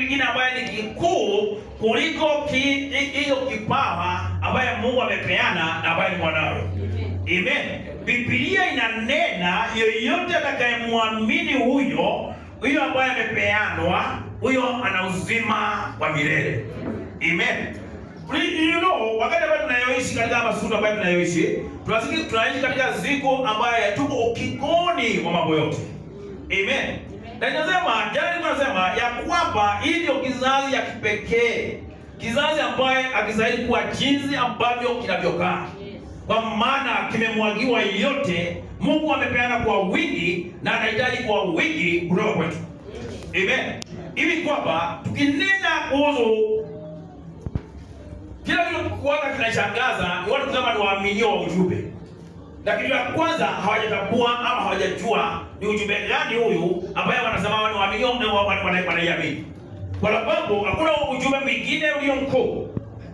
kingine ambaye ni kikuu kuliko hiyo kipawa ambaye Mungu amepeana na ambaye ni mwanawe. Amen. Biblia inanena yeyote atakayemwamini huyo ambaye amepeanwa, huyo ana uzima wa milele. Amen. You know, wakati ambapo tunayoishi katika masuala ambayo tunayoishi, tunaishi katika ziko ambaye tuko ukingoni wa mambo yote. Amen. Na ninasema, jana tunasema ya kwamba hii ndio kizazi ya kipekee. Kizazi ambaye akizaidi kuwa jinsi ambavyo kinavyokaa. Kwa maana kimemwagiwa yote, Mungu amepeana kwa wingi na anahitaji kwa wingi kutoka kwetu. Amen. Hivi kwamba tukinena kuhusu kila kitu kwanza kinashangaza, ni watu kama ni waaminio wa ujumbe. Lakini ya kwanza hawajatambua ama hawajajua ni ujumbe gani huyu ambaye wanasema ni waaminio na wanaiamini. Kwa sababu hakuna ujumbe mwingine ulio mkuu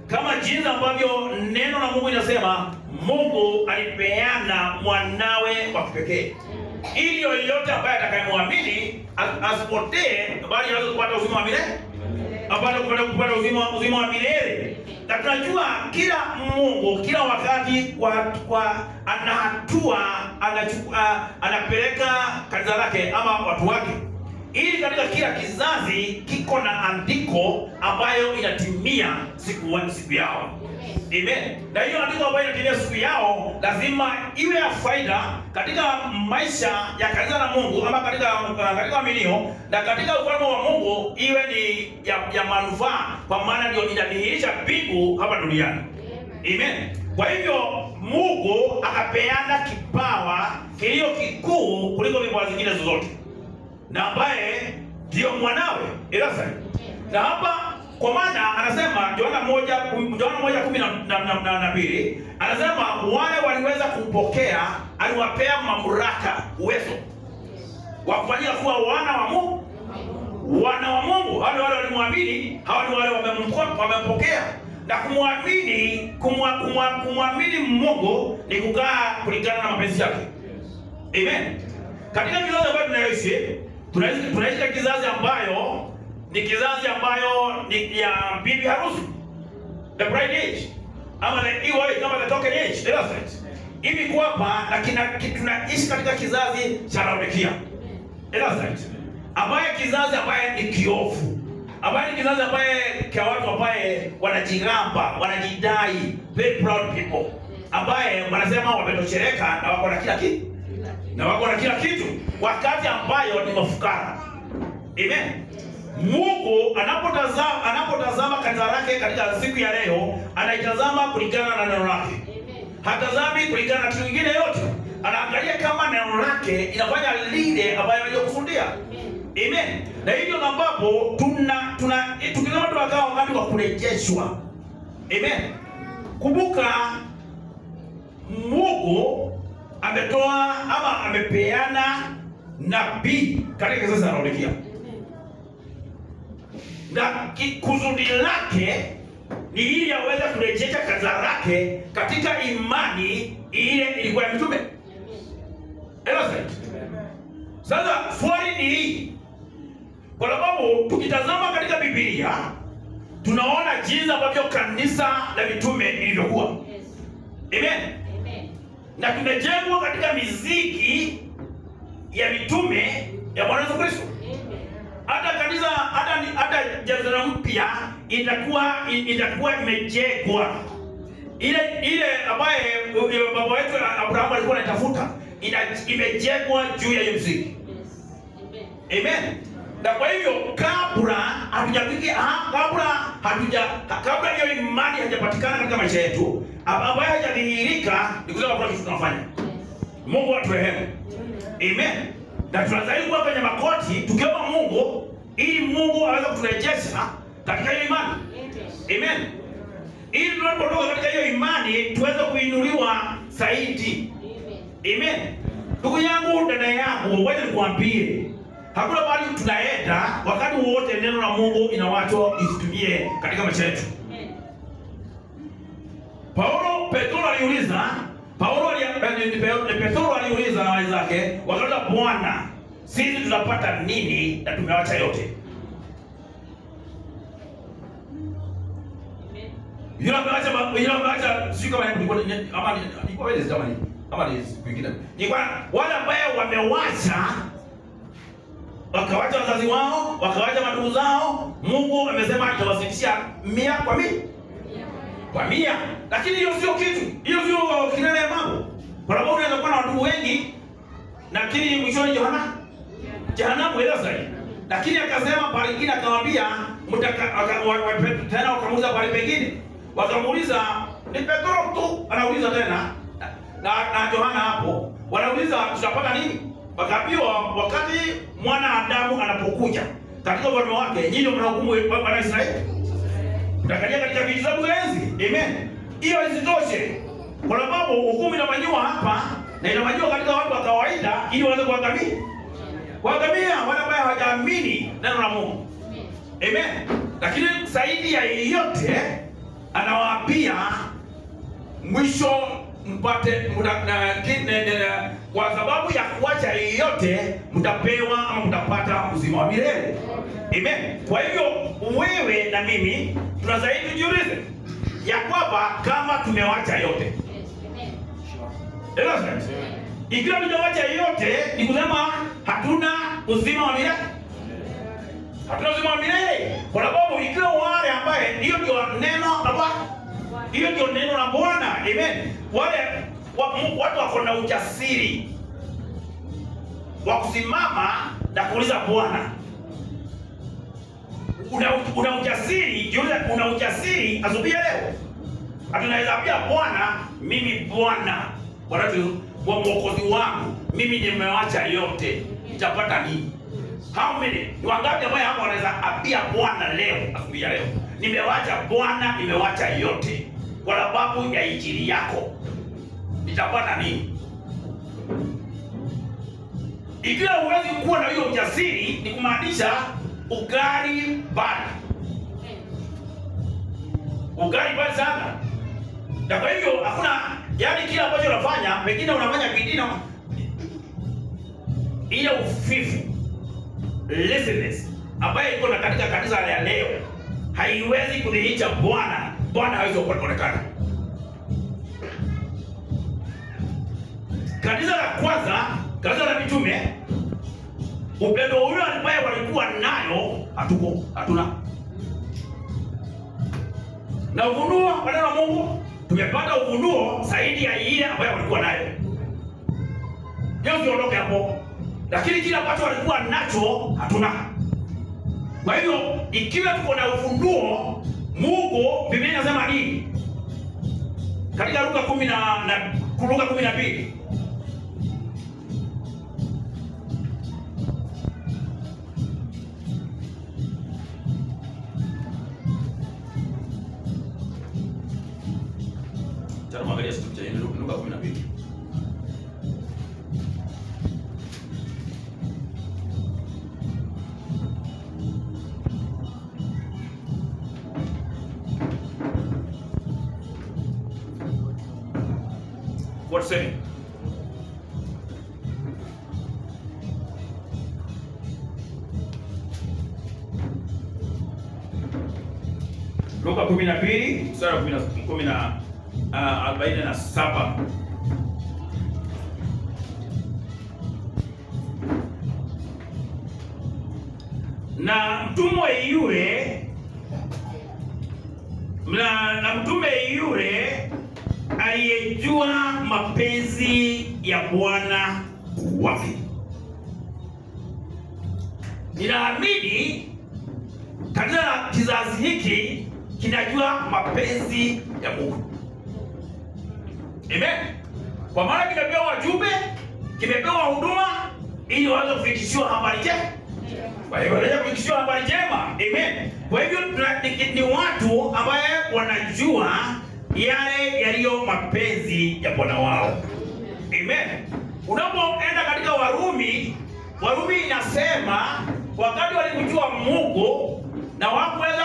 kama jinsi ambavyo neno la Mungu linasema Mungu alipeana mwanawe wa kipekee. Ili yoyote ambaye atakayemwamini asipotee bali aweze kupata uzima wa milele. Apate kupata uzima wa milele. Na tunajua kila Mungu kila wakati kwa ana hatua anapeleka kanisa lake ama watu wake. Ili katika kila kizazi kiko na andiko ambayo inatimia siku yao. Amen. Na hiyo andiko ambayo inatimia siku yao lazima iwe ya faida katika maisha ya kanisa la Mungu ama katika aminio, na katika ufalme wa Mungu iwe ni ya manufaa, kwa maana ndio inadhihirisha mbingu hapa duniani. Amen. Kwa hivyo Mungu akapeana kipawa kilio kikuu kuliko vipawa zingine zozote, na ambaye ndio mwanawe Elasa. Na hapa kwa maana anasema Yohana 1:12 anasema wale waliweza kumpokea aliwapea mamlaka, uwezo wa kufanyika kuwa wana wa Mungu. Wana wa Mungu, wale walimwamini, hao ni wale wamempokea. Na kumwamini Mungu ni kukaa kulingana na mapenzi yake. Amen. Katika kizazi ambacho tunayoishi, tunaishi kizazi ambayo ni kizazi ambayo ni ya bibi harusi, the bride age, ama kama the token age, the last age. Hivi kwa hapa tunaishi katika kizazi cha Laodikia, the last age, ambaye kizazi ambaye ni kiofu, ambaye ni kizazi ambaye kwa watu ambaye wanajigamba, wanajidai, very proud people, ambaye wanasema wametosheleka na wako na kila kitu, wakati ambayo ni mafukara. Amen. Mungu anapotazama kanisa lake katika siku ya leo, anaitazama kulingana na neno lake. Hatazami kulingana na kitu kingine yote. Anaangalia kama neno lake inafanya lile ambayo aliyokusudia. Amen. Na hivyo ambapo tukisema tunakaa wakati wa kurejeshwa. Amen. Kumbuka Mungu ametoa ama amepeana nabii katika kizazi cha Laodikia. Na kusudi lake ni ili aweze kurejesha kanisa lake katika imani ile ilikuwa ya mitume. Sasa swali ni hii, kwa sababu tukitazama katika Biblia tunaona jinsi ambavyo kanisa la mitume lilivyokuwa. Amen. Na tumejengwa katika misingi ya mitume ya Bwana Yesu Kristo. Hata kanisa hata Jerusalemu mpya itakuwa imejengwa ile ambaye baba wetu Abrahamu alikuwa anatafuta, imejengwa juu ya msingi. Amen. Na kwa hivyo kabla hiyo imani hajapatikana katika maisha yetu, ambayo hajadhihirika, ni kusema kwa kitu tunafanya. Mungu aturehemu. Amen. Na tunastahili kuwa kwenye makoti tukiomba Mungu ili Mungu aweze kuturejesha katika hiyo imani. Amen. Ili tunapotoka katika hiyo imani tuweze kuinuliwa zaidi. Amen. Ndugu yangu, dada yangu, wewe nikwambie, hakuna mahali tunaenda wakati wote neno la Mungu inawachwa isitumie katika maisha yetu. Petro aliuliza na wenzake, wakati Bwana, sisi tunapata nini na tumewacha yote? Yule ameacha sio kama nilikuwa ama nilikuwa wewe kama nini? Kama ni vingine. Ni kwa wale ambao wamewacha wakawacha wazazi wao, wakawacha madugu zao, Mungu amesema atawazidishia 100 kwa 100. Kwa 100. Lakini hiyo sio kitu. Hiyo sio kilele ya mambo. Kwa sababu unaweza kuwa na watu wengi lakini mwishoni jehanamu ile zaidi. Lakini akasema pale ingine akamwambia tena wakamuuliza pale pengine. Wakamuuliza ni Petro tu anauliza tena na Yohana hapo. Wanauliza tutapata nini? Wakaambiwa wakati mwana Adamu anapokuja katika ufalme wake, nyinyi mnahukumu wana Israeli. Mtakalia katika viti za enzi. Amen. Hiyo isitoshe. Kwa sababu hukumu inafanywa hapa na inafanywa katika watu wa kawaida ili waweze kuangamia. Kuangamia wale ambao hawajaamini neno la Mungu. Amen. Lakini zaidi ya yote anawaambia mwisho mpate kwa sababu ya kuacha yote mtapewa ama mtapata uzima wa milele. Amen. Kwa hivyo wewe na mimi tunastahili tujiulize ya kwamba kama tumewacha yote. Amen. Ikiwa tumewacha yote ni kusema hatuna uzima wa milele. Hatuna uzima wa milele. Kwa sababu ikiwa wale ambaye hiyo ndio neno la Bwana. Hiyo ndio neno la Bwana. Amen. Wale watu wako na ujasiri wa kusimama na kuuliza Bwana. Una ujasiri, una ujasiri asubuhi leo. Tunaweza pia Bwana, mimi Bwana, Bwana tu wa mwokozi wangu, mimi nimewacha yote. Nitapata nini? How many? Ni wangapi ambao hapo wanaweza apia Bwana leo, asubuhi leo? Nimewacha Bwana, nimewacha yote kwa sababu ya injili yako. Nitapata nini? Ikiwa huwezi kuwa na hiyo ujasiri, ni kumaanisha ugali bali. Ugali bali sana. Na kwa hivyo hakuna, yani kila ambacho unafanya, pengine unafanya bidii na ile ufifu, laziness ambayo iko na katika kanisa la leo haiwezi kudhihirisha Bwana. Bwana hawezi kuonekana. Kanisa la kwanza, kanisa la mitume, upendo ule ambao walikuwa nayo hatuna. Na ufunuo wa neno la Mungu, tumepata ufunuo zaidi ya ile ambayo walikuwa nayo. Hiyo siondoke hapo. Lakini kile ambacho walikuwa nacho hatuna. Kwa hivyo ikiwa tuko na ufunuo, Mungu Biblia inasema nini? Katika Luka 12 Angalia kitu cha Luka 12. What's it? Luka 12 sura ya 47. Na mtume yule aliyejua mapenzi ya Bwana wake. Ninaamini katika kizazi hiki kinajua mapenzi ya Mungu. Amen. Kwa maana kimepewa wajumbe, kimepewa huduma ili waweze kufikishiwa habari njema. Kwa hivyo waweze kufikishiwa habari njema. Amen. Kwa hivyo ni watu ambao wanajua yale yaliyo mapenzi ya Bwana wao. Amen. Unapoenda katika Warumi inasema wakati walimjua Mungu na hawakuweza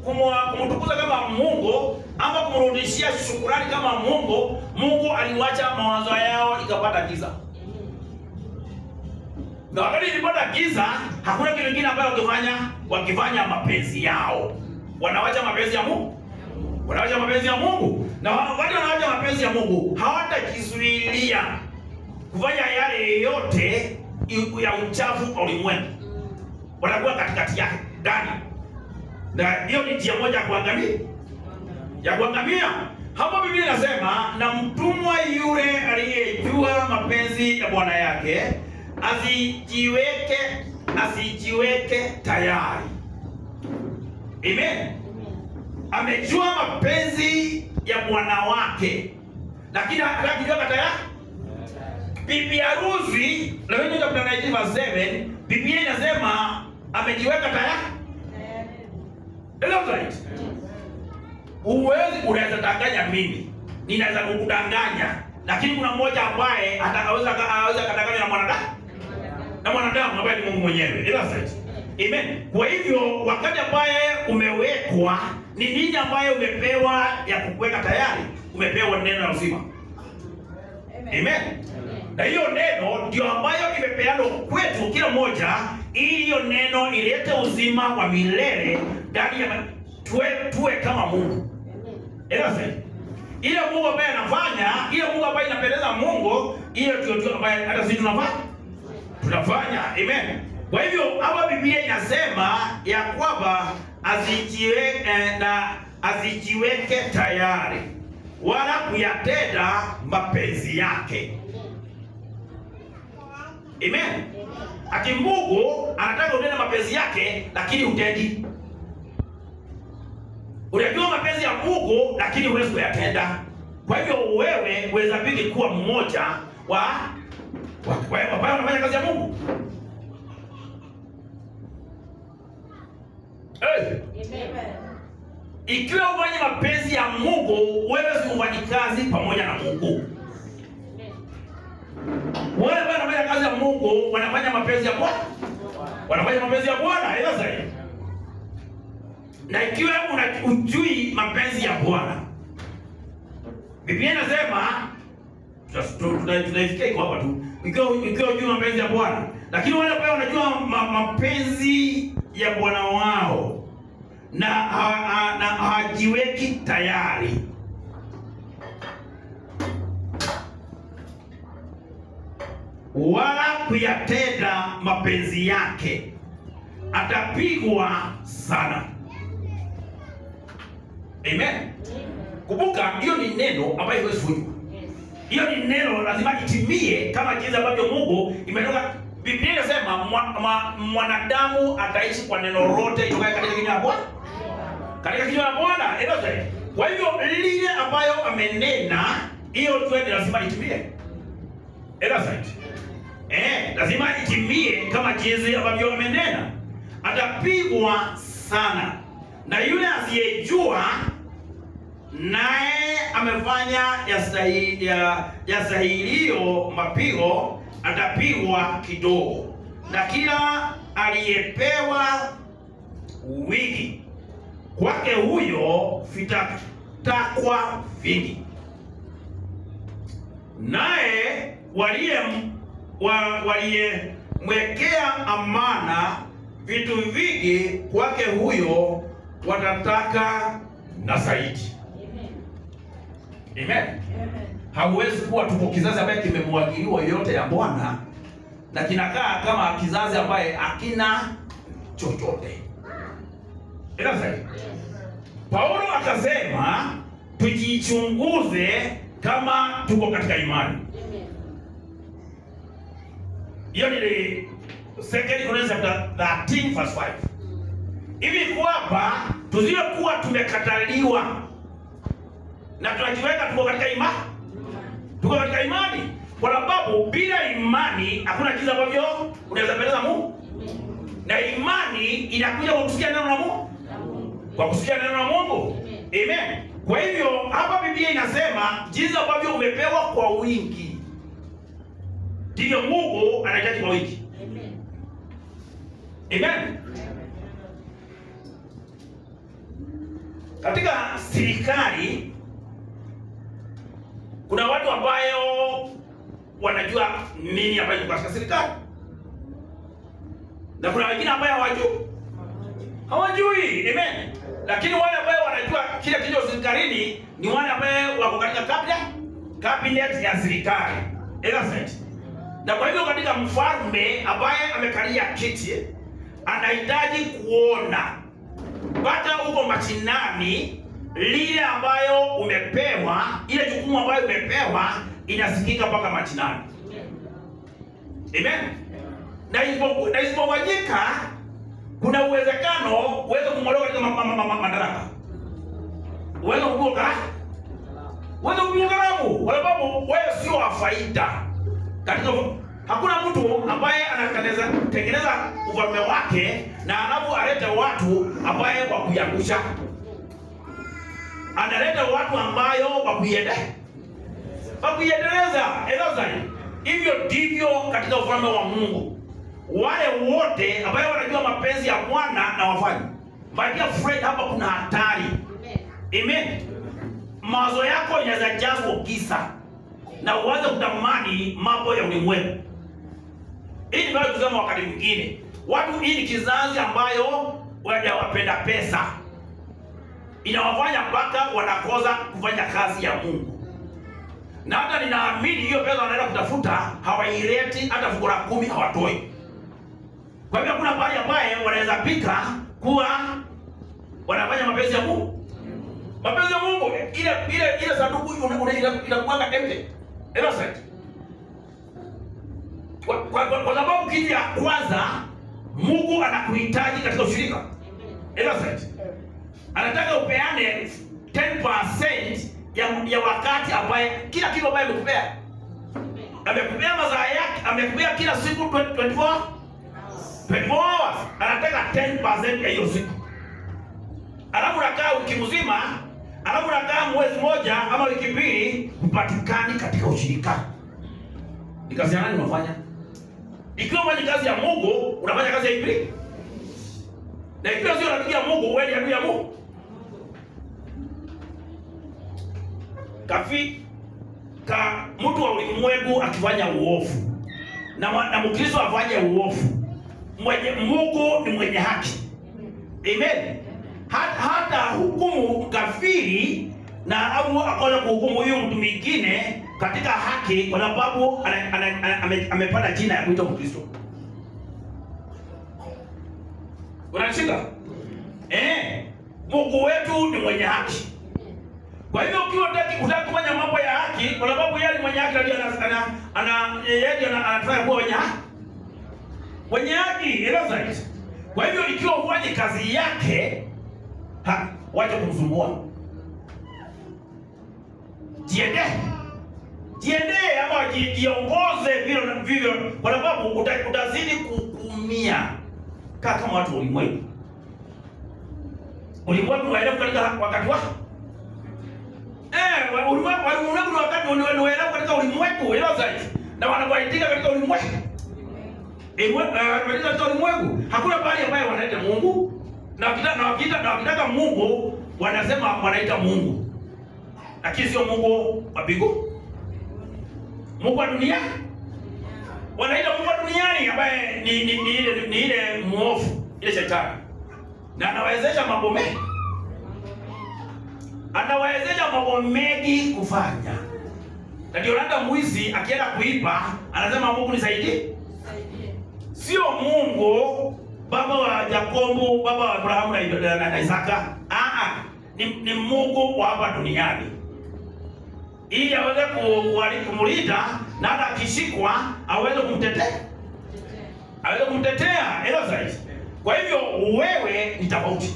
kumtukuza kama Mungu ama kumrudishia shukrani kama Mungu, Mungu aliwacha mawazo yao ikapata giza. Na wakati ilipata giza, hakuna kitu kingine ambacho wakifanya mapenzi yao. Wanawacha mapenzi ya Mungu. Wanaacha mapenzi ya Mungu. Na wakati wanaacha mapenzi ya Mungu, hawatajizuilia kufanya yale yote ya uchafu wa ulimwengu. Wanakuwa katikati yake ndani. Na hiyo ni njia moja ya kuangamia. Hapo Biblia inasema, na mtumwa yule aliyejua mapenzi ya bwana yake asijiweke tayari. Amen. Amejua mapenzi ya bwana wake, lakini hajajiweka tayari. Bibi harusi, na wewe ndio tunaijiva 7, Biblia inasema amejiweka tayari. Hello right. Unaweza danganya mimi, ninaweza kukudanganya, lakini kuna mmoja ambaye atakaweza kadanganya na mwanadamu ambaye ni Mungu mwenyewe. Hello right. Amen. Kwa hivyo wakati ambaye umewekwa, ni nini ambaye umepewa ya kukuweka tayari? Umepewa neno la uzima. Amen. Na hiyo neno ndio ambayo imepeanwa kwetu kila mmoja, ili hiyo neno ilete uzima wa milele ndani ya tuwe kama Mungu. Amen. Ile Mungu ambaye anafanya, ile Mungu ambaye inapendeza Mungu, ile ndio ambaye hata sisi tunafanya. Amen. Kwa hivyo hapa Biblia inasema ya kwamba asijiweke tayari wala kuyatenda mapenzi yake. Amen. Ati Mungu anataka utende mapenzi yake, lakini utendi. Unajua mapenzi ya Mungu, lakini huwezi kuyatenda. Kwa hivyo wewe uweza pili kuwa mmoja wa wanafanya kazi ya Mungu. Amen. Ikiwa ufanye mapenzi ya Mungu, wewe si mfanyikazi pamoja na Mungu. Wale ambao wanafanya kazi ya Mungu wanafanya mapenzi ya Bwana. Wanafanya mapenzi ya Bwana, ila zaidi. Na ikiwa unajui mapenzi ya Bwana, Biblia inasema tunaifikia iko hapa tu. Ikiwa unajui mapenzi ya Bwana, lakini wale ambao wanajua mapenzi ya Bwana wao na hawajiweki tayari, wala kuyatenda mapenzi yake, atapigwa sana. Amen. Kumbuka hiyo ni neno ambayo huwezi kujua. Hiyo ni neno lazima itimie kama jinsi ambavyo Mungu imetoka. Biblia inasema mwanadamu ataishi kwa neno lote itokayo katika kinywa cha Bwana. Katika kinywa cha Bwana, ndio. Kwa hivyo lile ambayo amenena, hiyo tu lazima itimie. Lazima itimie kama jinsi ambavyo amenena. Atapigwa sana. Na yule asiyejua naye amefanya yastahilio mapigo, atapigwa kidogo. Na kila aliyepewa wingi, kwake huyo vitatakwa vingi. Naye waliyemwekea amana vitu vingi, kwake huyo watataka na zaidi. Amen. Hauwezi kuwa tuko kizazi ambaye kimemwagiliwa yote ya Bwana na kinakaa kama kizazi ambaye hakina chochote. Paulo akasema tujichunguze kama tuko katika imani. Hiyo ni 2 Corinthians 13 verse 5. Hivi kwamba tusiwe kuwa tumekataliwa na tunajiweka tuko katika imani. Tuko katika imani. Kwa sababu bila imani hakuna kitu ambavyo unaweza peleza Mungu. Na imani inakuja kwa kusikia neno la Mungu. Kwa kusikia neno la Mungu. Amen. Kwa hivyo hapa Biblia inasema jinsi ambavyo umepewa kwa wingi, ndivyo Mungu anahitaji kwa wingi. Amen. Katika serikali kuna watu ambayo wanajua nini ambayo ni katika serikali, na kuna wengine ambao hawajui. Amen. Lakini wale ambao wanajua kile kilicho serikalini ni wale ambao wako katika cabinet ya serikali. Elephant. Na kwa hivyo katika mfalme ambaye amekalia kiti anahitaji kuona mpaka huko machinani lile ambayo umepewa, ile jukumu ambayo umepewa inasikika mpaka machinani. Amen. Na isipofanyika kuna uwezekano uweze kumwondoa katika madaraka. Uweze kuvuka. Uweze kuvuka karamu, kwa sababu wewe sio wa faida. Katika hakuna mtu ambaye anatengeneza ufalme wake na anapo aleta watu ambaye wa kuyangusha. Analeta watu ambayo wa kuiendeleza. Elozani. Hivyo ndivyo katika ufalme wa Mungu. Wale wote ambao wanajua mapenzi ya Bwana na wafanye. My dear friend, hapa kuna hatari. Amen. Mawazo yako yanaweza jazwa giza na uanze kutamani mambo ya ulimwengu. Hii ni bado kusema wakati mwingine. Watu hii ni kizazi ambayo wanapenda pesa. Inawafanya mpaka wanakosa kufanya kazi ya Mungu. Na hata ninaamini hiyo pesa wanaenda kutafuta hawaileti hata fungu la 10 hawatoi. Kwa hivyo kuna baadhi ambaye wanaweza pika kuwa wanafanya mapenzi ya Mungu. Mapenzi ya Mungu ile sanduku inakuanga empty. Innocent. Kwa sababu kitu ya kwanza Mungu anakuhitaji katika ushirika. Innocent. Anataka upeane 10% ya wakati ambaye kila kitu ambaye amekupea. Amekupea mazao yake, amekupea kila siku 24 hours. Anataka 10% ya hiyo siku. Alafu unakaa wiki mzima, alafu unakaa mwezi mmoja ama wiki mbili upatikani katika ushirika. Ni kazi ya nani unafanya? Ikiwa unafanya kazi ya Mungu, unafanya kazi ya Ibilisi. Na ikiwa sio unapigia Mungu, wewe ni adui ya Mungu. Mtu wa ulimwengu akifanya uovu na Mkristo afanye uovu, Mungu ni mwenye haki. Amen. Hata hukumu kafiri na au akona kuhukumu huyu mtu mwingine katika haki kwa sababu amepata jina ya kuitwa Mkristo. Unashika? Mungu wetu ni mwenye haki. Kwa hivyo ukiwa unataka kufanya mambo ya haki kwa sababu yeye ni mwenye haki ndio anataka kuwa mwenye haki. Elozite. Kwa hivyo ikiwa ufanye kazi yake wacha kumsumbua. Jiende ama jiongoze vile kwa sababu utazidi kuumia kama watu wa ulimwengu. Ulimwengu waelewa katika wakati wako. Ulimwengu ni wakati unaelewa katika ulimwengu, Elozite. Na wanabaitika katika ulimwengu. Katika ulimwengu hakuna bali ambaye wanaita Mungu na wakitaka Mungu wanasema wanaita Mungu, lakini sio Mungu wa mbingu. Mungu wa dunia wanaita Mungu wa duniani ambaye ni ile muovu, ile shetani, na anawezesha mambo mengi, mengi kufanya. Na ndio hata mwizi akienda kuiba anasema Mungu nisaidie. Sio Mungu baba wa Yakobo, baba wa Abrahamu na Isaka. Ni Mungu wa hapa duniani. Ili aweze kumlinda na hata akishikwa aweze kumtetea. Elozite. Kwa hivyo wewe ni tofauti.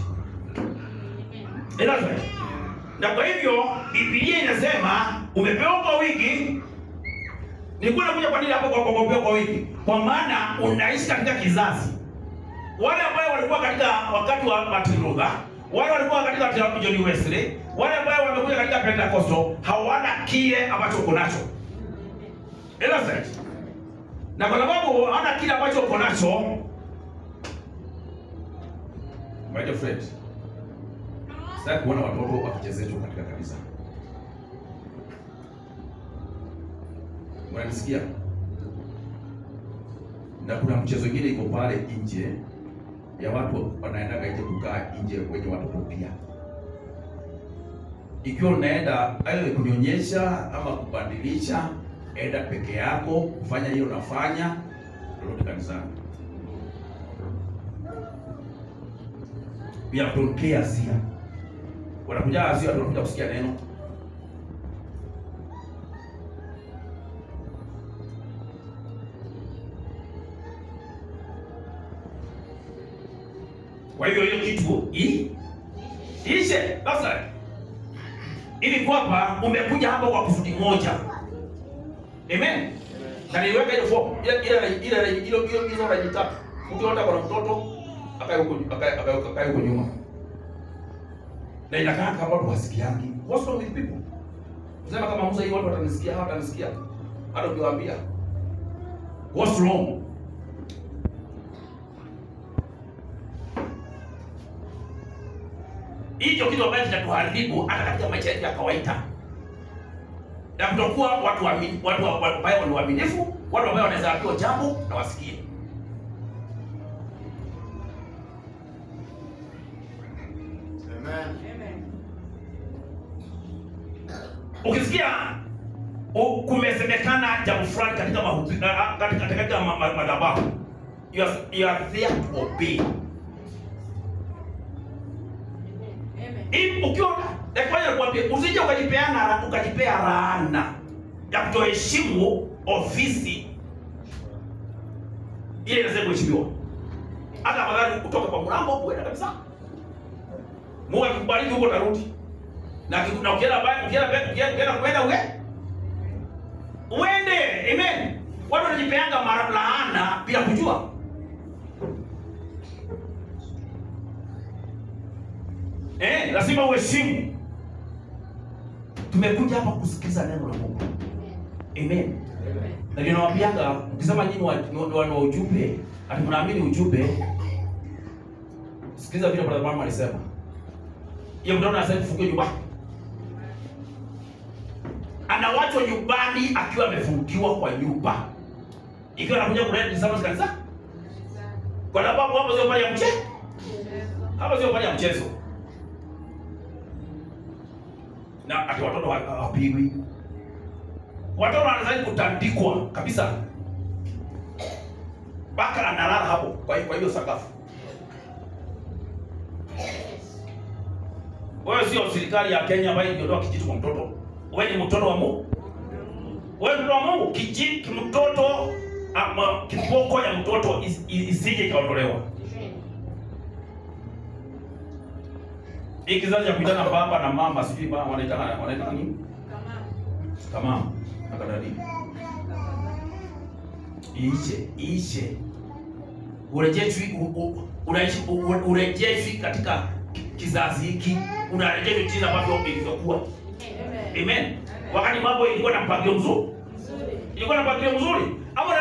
Elozite. Na kwa hivyo Biblia inasema umepewa kwa wiki. Nilikuwa nakuja kwa nini hapo kwa wiki? Kwa maana unaishi katika kizazi. Wale ambao walikuwa katika wakati wa Martin Luther, wale walikuwa katika John Wesley, wale ambao wamekuja katika Pentecostal hawana kile ambacho uko nacho. Elozite. Na kwa sababu hawana kile ambacho uko nacho, my dear friend, sasa kuona watoto wakichezeshwa katika kanisa. Unanisikia? Na kuna mchezo mwingine iko pale nje ya watu wanaenda nje kukaa nje kwenye watoto pia. Ikiwa unaenda aidha kunyonyesha ama kubadilisha, enda peke yako, kufanya hiyo unafanya, rudi kanisani. Pia tunkea Asia. Wanakuja Asia tunakuja kusikia neno. Kwa hivyo hiyo kitu ishe basi. Ili kwamba umekuja hapa kwa kusudi moja. Amen. Na niweka hiyo form ile unajitaka. Ukiona kwa mtoto akae huko nyuma. Na inakaa kama watu wasikiangi. What's wrong with people? Sema kama Musa hii watu watanisikia. Hata ukiwaambia. What's wrong? Hicho kitu ambacho kitatuharibu hata katika maisha yetu ya kawaida. Na kutokuwa watu ambao ni waaminifu, watu ambao wanaweza kuwa jambo na wasikie. Amen. Ukisikia kumesemekana jambo fulani katika mahubiri katika madhabahu, you are there to obey. Ukiona kwa kuambia usije ukajipea laana ya kutoheshimu ofisi ile inaweza kuheshimiwa. Hata afadhali kutoka kwa mlango uende kabisa. Mungu akubariki huko tarudi. Na ukienda kwenda uende. Amen. Watu wanajipeanga laana bila kujua. Lazima uheshimu. Tumekuja hapa kusikiza neno la Mungu. Amen. Na ndio nawaambianga, ukisema nyinyi wa ujumbe, ati mnaamini ujumbe, sikiza vile brother mama alisema. Yeye mnaona anasema tufungie nyumba. Anawachwa nyumbani akiwa amefungiwa kwa nyumba. Ikiwa anakuja kuleta disciples kanisa. Kwa sababu hapo sio pale ya mchezo. Hapo sio pale ya mchezo. Na ati watoto hawapigwi. Watoto wanaweza kutandikwa kabisa. Baka analala hapo kwa hiyo sakafu. Wewe sio serikali ya Kenya ambayo ingeondoa kijiti kwa mtoto. Wewe ni mtoto wa Mungu. Wewe mtoto wa Mungu, kijiti mtoto ama kiboko ya mtoto isije ikaondolewa. Ikizazi ya kuitana baba na mama sijui baba wanaitana nini? Kama akadadi. Iishe. Urejeshwi katika kizazi hiki. Unarejeshwa jinsi ambavyo ilivyokuwa. Amen. Wakati mambo ilikuwa na mpangilio mzuri. Ilikuwa na mpangilio mzuri. Hapo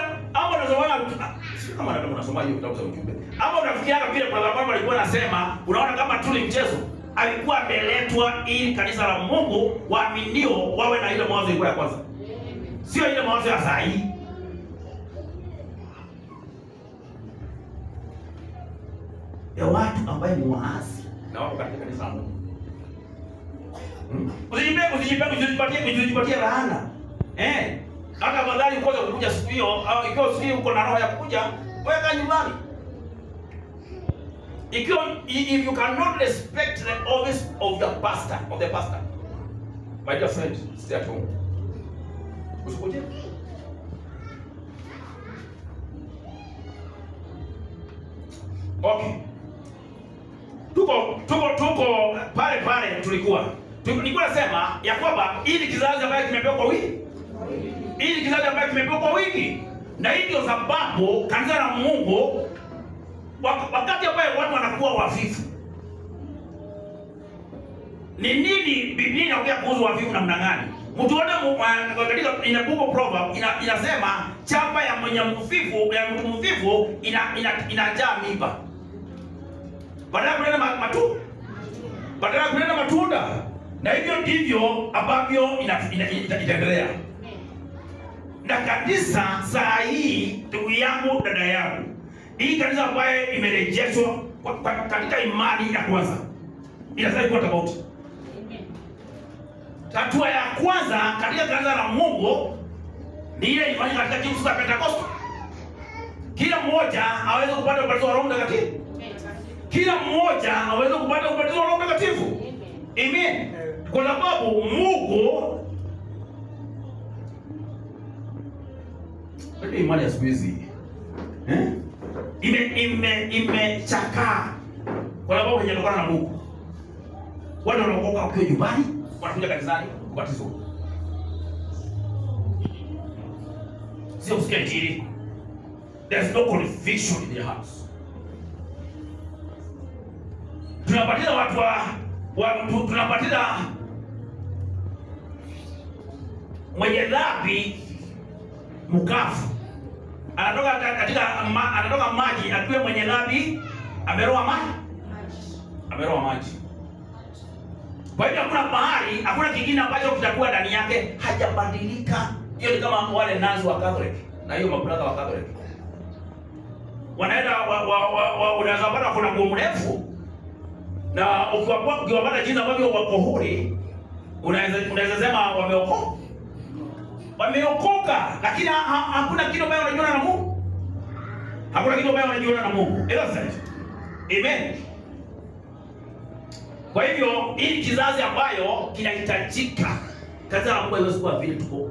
kama unasoma hiyo kitabu cha ujumbe. Hapo unafikiria vile kwa sababu alikuwa anasema, unaona kama tu ni mchezo. Alikuwa ameletwa ili kanisa la Mungu waaminio wawe na ile mawazo ilikuwa ya kwanza. Sio ile mawazo ya saa hii. Ya watu ambao ni waasi na wako katika kanisa la Mungu. Usijipatie laana. Hata badala ukoza kukuja siku hiyo au ikiwa siku uko na roho ya kuja, weka nyumbani. If you cannot respect the office of the pastor, my dear friend, stay at home. Usikuje. Okay. Tuko pale tulikuwa. Nilikuwa nasema ya kwamba ili kizazi ambacho kimepewa kwa wingi. Ili kizazi ambacho kimepewa kwa wingi. Na hii ndio sababu kanisa la Mungu wakati ambapo watu wanakuwa wavivu. Ni nini Biblia inaongea kuhusu wavivu namna gani? Mtuone katika inabuko proverb inasema chamba ya mtu mvivu inajaa miba. Badala kuleta matunda. Na hivyo ndivyo ambavyo itaendelea. Na kanisa saa hii, ndugu yangu, dada yangu, hii kanisa ambayo imerejeshwa katika imani ya kwanza inaweza kuwa tofauti. Hatua ya kwanza katika kanisa la Mungu ni ile ilifanyika katika siku za Pentekoste. Kila mmoja aweze kupata ubatizo wa Roho Mtakatifu. Kila mmoja aweze kupata ubatizo wa Roho Mtakatifu. Amen. Kwa sababu Mungu ndio imani ya siku hizi. Imechakaa. Kwa sababu haijatokana na Mungu. Watu wanaokoka wakiwa nyumbani, wanakuja kanisani kubatizwa. Sio kusikia injili. There's no conviction in their hearts. Tunapatiza watu tunapatiza mwenye dhambi mkafu. Anatoka maji akiwa mwenye dhambi ameroa maji. Kwa hivyo hakuna bahari, hakuna kingine ambacho kitakuwa ndani yake hajabadilika. Hiyo ni kama wale nazi wa Catholic na hiyo mabrother wa Catholic. Wanaenda unaweza pata kuna nguo mrefu na ukiwapata jinsi ambavyo wako huri unaweza sema wameokoka, lakini hakuna kitu ambacho wanajiona na Mungu. Hakuna kitu ambacho wanajiona na Mungu. Amen. Kwa hivyo hii kizazi ambayo kinahitajika kanisa la Mungu haiwezi kuwa vile tuko.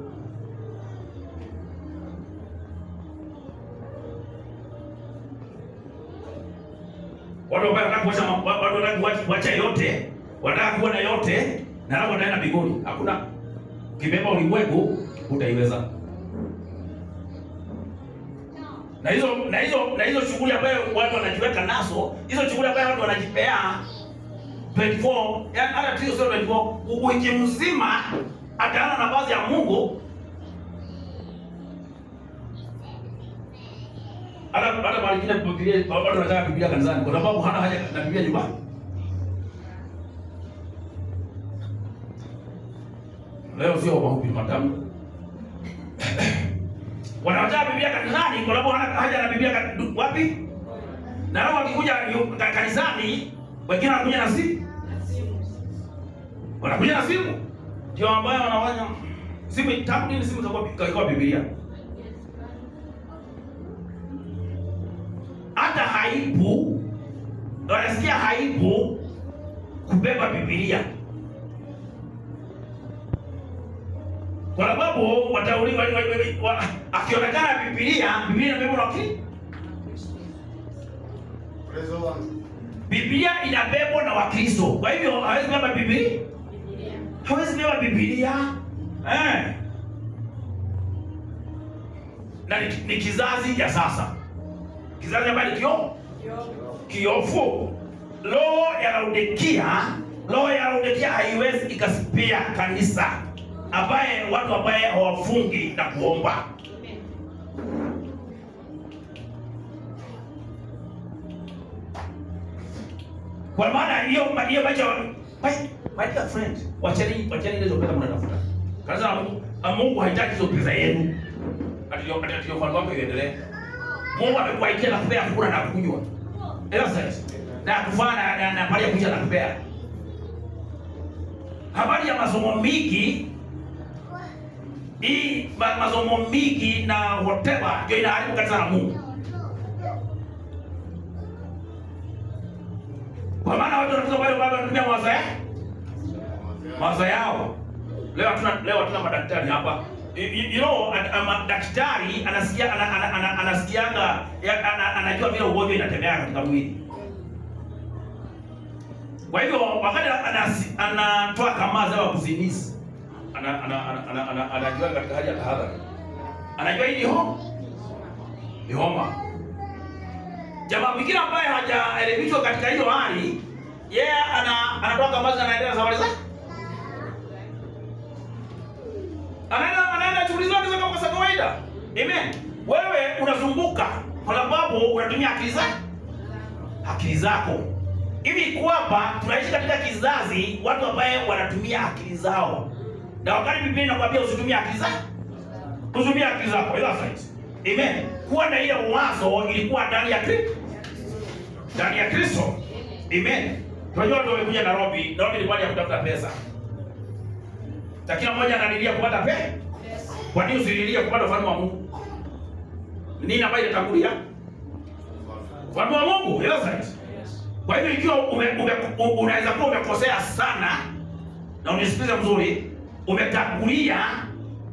Watu wanataka kuacha yote, wanataka kuwa na yote na hapo wanaenda mbinguni. Hakuna kibeba ulimwengu utaiweza. Na hizo shughuli ambayo watu wanajiweka nazo, hizo shughuli ambayo watu wanajipea 24, yani hata tio sio 24, wiki mzima ataana na baadhi ya Mungu. Hata mara nyingine Biblia watu wanataka Biblia kanisani kwa sababu hana haja na Biblia nyumbani. Leo sio mahubiri matamu. Wanataka Biblia kanisani kwa sababu hana haja na Biblia wapi? Na leo wakikuja kanisani wengine wanakuja na simu. Wanakuja na simu. Ndio ambayo wanafanya simu tabu ni simu kwa Biblia. Hata haibu, wanasikia haibu kubeba Biblia. Kwa sababu watauliwa akionekana Biblia inabebwa na Wakristo. Biblia inabebwa na Wakristo. Kwa hivyo hawezi kubeba Biblia. Hawezi kubeba Biblia. Na ni kizazi cha sasa. Kizazi ambacho kiofu. Roho ya Laodikia haiwezi ikasipia kanisa ambaye watu ambaye hawafungi na kuomba. Kwa maana hiyo my dear friend, wacheni hizo pesa mnatafuta. Kanisa Mungu haitaki hizo pesa yenu. Atio kwa wako iendelee. Mungu amekuaitia na kupea kula na kunywa. Na kufanya na pale kuja na kupea. Habari ya masomo mingi, hii masomo mingi na whatever ndio inaharibu kanisa la Mungu. Kwa maana watu wanatoka pale baba wanatumia mawazo yao. Leo tuna madaktari hapa. You know, daktari anasikianga anajua vile ugonjwa inatembea katika mwili. Kwa hivyo wakati anatoa kama za kuzinizi, anajua katika hali ya tahadhari. Anajua hii ni homa. Jamaa mwingine ambaye hajaelimishwa katika hiyo hali, yeye anatoa kama za anaendelea safari zake. Anaenda shughuli zake kama kawaida. Amen. Wewe unazunguka kwa sababu unatumia akili zako. Hivi kwamba tunaishi katika kizazi watu ambao wanatumia akili zao. Na wakati Biblia inakwambia usitumie akili zako. Usitumie akili zako. Ila right. Amen. Kuwa na ile wazo ilikuwa ndani ya Kristo. ndani ya Kristo. Amen. Tunajua ndio umekuja Nairobi. Nairobi ni pale ya kutafuta pesa. Kila mmoja analilia kupata pesa. Kwa nini usililie kupata ufalme wa Mungu? Nini ambayo inatangulia? Ufalme wa Mungu. Yes. Kwa hivyo ikiwa unaweza kuwa umekosea sana na unisikize mzuri, umetangulia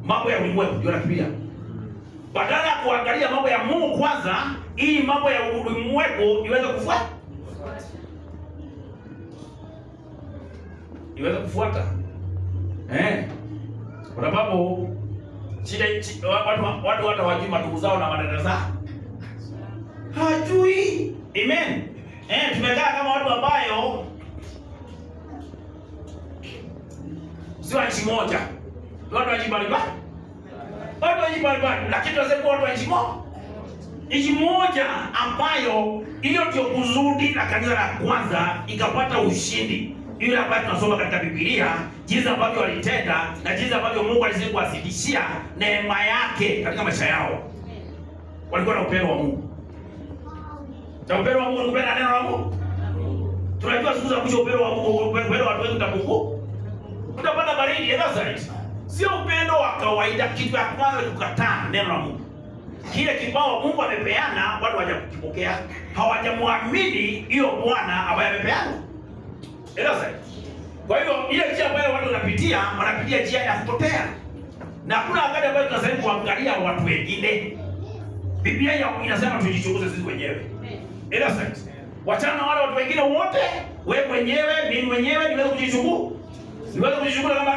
mambo ya ulimwengu, ndio nakimbia. Badala ya kuangalia mambo ya Mungu kwanza, ili mambo ya ulimwengu iweze kufuata. Kwa sababu watu hawajui ndugu zao na madada zao. Hajui. Amen. Tumekaa kama watu ambayo sio nchi moja. Watu wa nchi mbalimbali. Lakini tunasema watu wa nchi moja ambayo hiyo ndio kusudi la kanisa la kwanza ikapata ushindi. Ile ambayo tunasoma katika Biblia, jinsi ambavyo walitenda na jinsi ambavyo Mungu alizidi kuwasidishia neema yake katika maisha yao. Walikuwa na upendo wa Mungu. Na upendo wa Mungu ni kupenda neno la Mungu. Tunajua siku za mwisho upendo wa Mungu, upendo wa watu wengi utapunguka. Utapata baridi, exactly. Sio upendo wa kawaida. Kitu ya kwanza kukataa neno la Mungu. Kile kibao Mungu amepeana, watu hawajakipokea, hawajamwamini hiyo Bwana ambaye amepeana. Kwa hivyo ile njia ambayo watu wanapitia njia ya kupotea. Na hakuna wakati ambayo tunasema kuangalia watu wengine. Biblia inasema tujichunguze sisi wenyewe. Wachana na wale watu wengine wote, wewe mwenyewe, mimi mwenyewe niweze kujichunguza. Niweze kujichunguza kama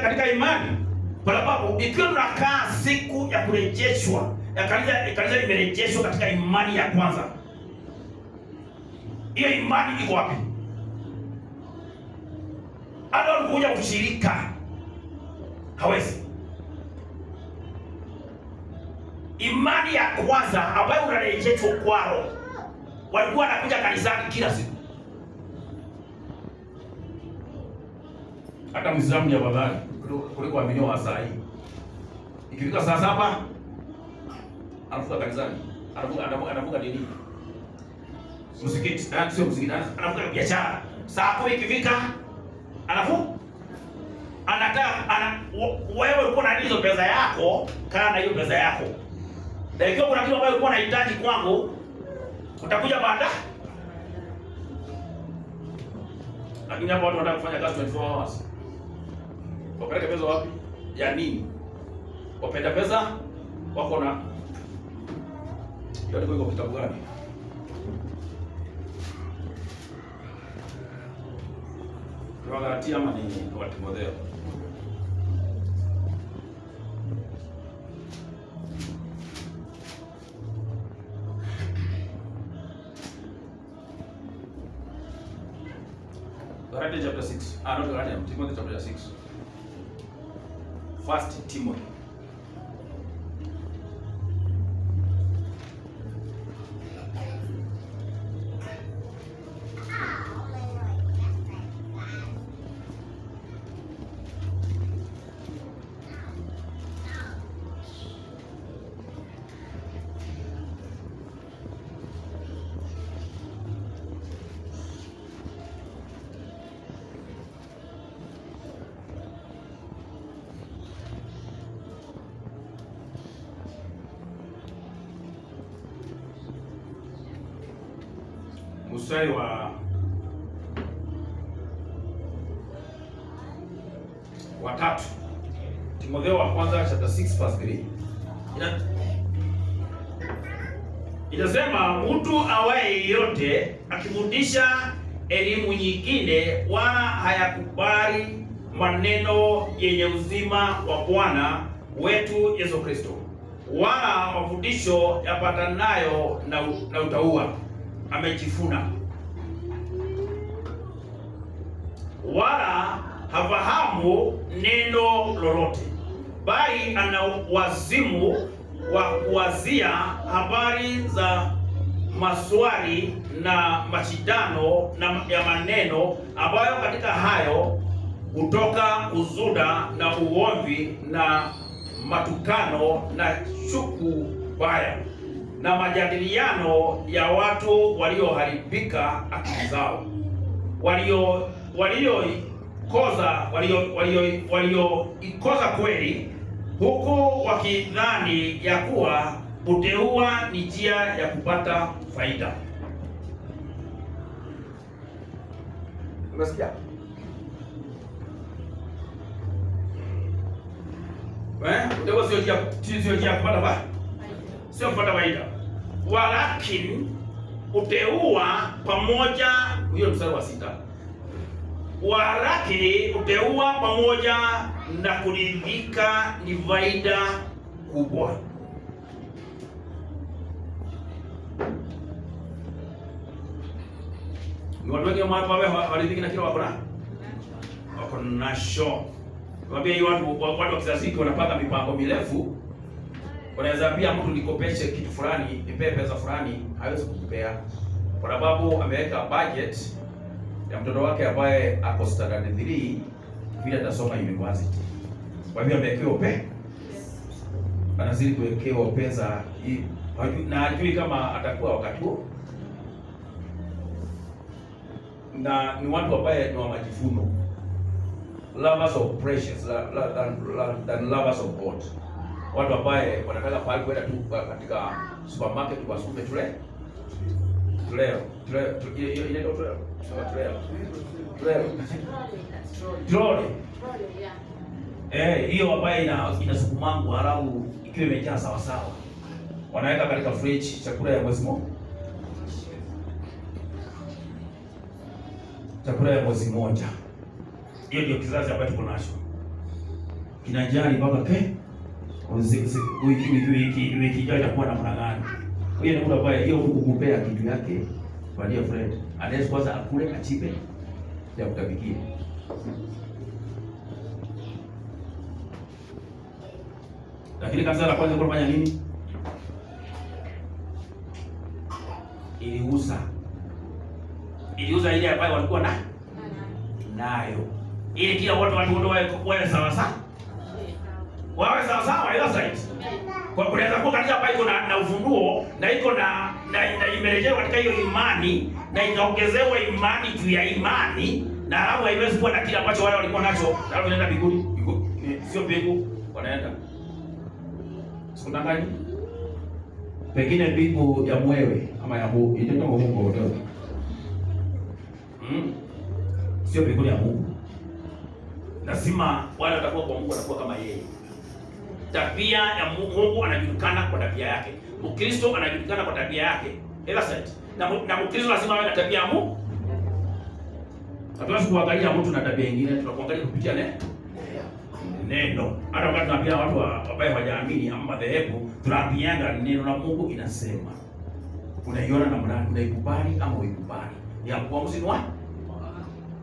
katika imani. Kwa sababu ikiwa tunakaa siku ya kurejeshwa, ya kanisa limerejeshwa katika imani ya kwanza. Hiyo imani iko wapi? Hata kuja kushirika hawezi. Imani ya kwanza ambayo unarejeshwa kwao, walikuwa wanakuja kanisani kila siku. Hata Muislamu ni afadhali kuliko waamini wa saa hii. Ikifika saa 7 anafuka kanisani, anafuka dini. Msikiti, sio msikiti, anafuka biashara. Saa 10 ikifika wewe uko na hizo pesa yako, kaa na hiyo pesa yako. Na ikiwa kuna kitu ambacho ulikuwa unahitaji kwangu, utakuja baada. Lakini hapo watu wanataka kufanya kazi 24 hours. Wapeleke pesa wapi? Ya nini? Wapenda pesa wako na hiyo iko kitabu gani? Wagalatia ama ni wa Timotheo? Galatia chapter 6. Not Galatia, Timothy chapter 6. First Timothy. Mstari wa 3. Timotheo wa kwanza chapter 6 verse 3. Inasema mtu awaye yote akifundisha elimu nyingine wala hayakubali maneno yenye uzima wa Bwana wetu Yesu Kristo, wala mafundisho yapatanayo na utauwa, amejifuna, wala hafahamu neno lolote, bali ana wazimu wa kuwazia habari za maswali na mashindano ya maneno, ambayo katika hayo hutoka uzuda na uomvi na matukano na shuku baya. na majadiliano ya watu walioharibika akili zao, walioikosa kweli, huku wakidhani ya kuwa kuteua ni njia ya kupata faida. Unasikia? Kuteua sio njia ya kupata faida. Sio kupata faida. Walakini kuteua pamoja, hiyo mstari wa 6. Walakini kuteua pamoja na kuridhika ni faida kubwa. Ni watu wengi ambao waridhiki na kile wako nacho. Mwambie hiyo watu wa kizazi hiki wanapanga mipango mirefu. Wanaweza pia mtu nikopeshe kitu fulani, nipe pesa fulani, hawezi kukupea. Kwa sababu ameweka budget ya mtoto wake ambaye ako standard 3 bila atasoma university. Kwa hivyo amewekewa pesa. Anazidi kuwekewa pesa hii na hajui kama atakuwa wakati huo. Na ni watu ambaye ni wa majivuno. Lovers of precious than lovers of God. Watu ambaye wanataka pale kwenda tu katika supermarket wasume tuleo. Hiyo ambaye inasukumangu halafu ikiwa imejaa sawa sawa. Wanaweka katika fridge chakula ya mwezi mmoja. Chakula ya mwezi mmoja. Hiyo ndio kizazi ambacho tuko nacho. Kinajali mpaka wiki ijayo itakuwa namna gani. Hiyo ni mtu ambaye hiyo kukupea kitu yake kwa dear friend. Anaweza kwanza akule achipe ya kutabikia. Lakini kanisa la kwanza kulifanya nini? Iliuza ile ambayo walikuwa nayo. Ili kila watu wawe sawa sawa. Wawe sawa sawa ila zaidi. Kwa kunaweza kuwa kanisa ambayo iko na ufunguo na iko na imerejea katika hiyo imani na inaongezewa imani juu ya imani na halafu haiwezi kuwa na kile ambacho wale walikuwa nacho. Na wanaenda mbinguni. Sio mbingu wanaenda. Sikudanganya. Pengine mbingu ya mwewe ama ya Mungu, ndio Mungu ndio. Sio mbingu ya Mungu. Lazima wale watakuwa kwa Mungu watakuwa kama yeye. Tabia ya Mungu anajulikana kwa tabia yake. Mkristo anajulikana kwa tabia yake. Na Mkristo lazima awe na tabia ya Mungu. Hatuwezi kuangalia mtu na tabia nyingine, tunakuangalia kupitia neno. Hata wakati tunaambia watu ambao hawajaamini ama madhehebu, tunaambianga neno la Mungu inasema. Unaiona na mradi, unaikubali ama uikubali. Ya kuamuzi ni wapi?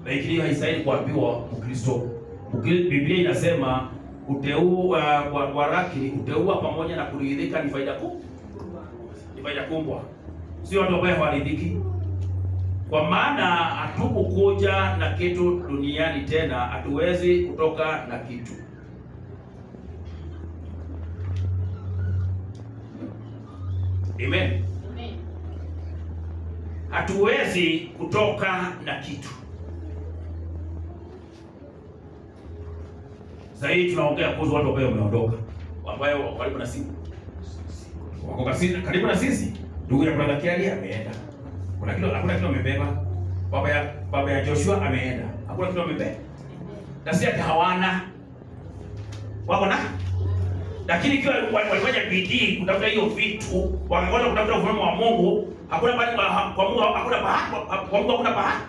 Lakini haisaidi kuambiwa Mkristo. Biblia inasema kuteua kuteua pamoja na kuridhika ni faida kubwa. Ni faida kubwa. Sio watu ambao hawaridhiki. Kwa maana hatukukuja na kitu duniani tena, hatuwezi kutoka na kitu. Amen. Hatuwezi kutoka na kitu. Sasa hii tunaongea kuhusu watu ambao wameondoka, ambao karibu na sisi. Wako karibu na sisi. Ndugu ya brother Kiali ameenda. Hakuna kitu amebeba. Baba ya Joshua ameenda. Hakuna kitu amebeba. Na si ati hawana. Wako na. Lakini ikiwa walifanya bidii kutafuta hiyo vitu, wakaanza kutafuta ufalme wa Mungu, hakuna bali kwa Mungu hakuna bahari. Kwa Mungu hakuna bahari.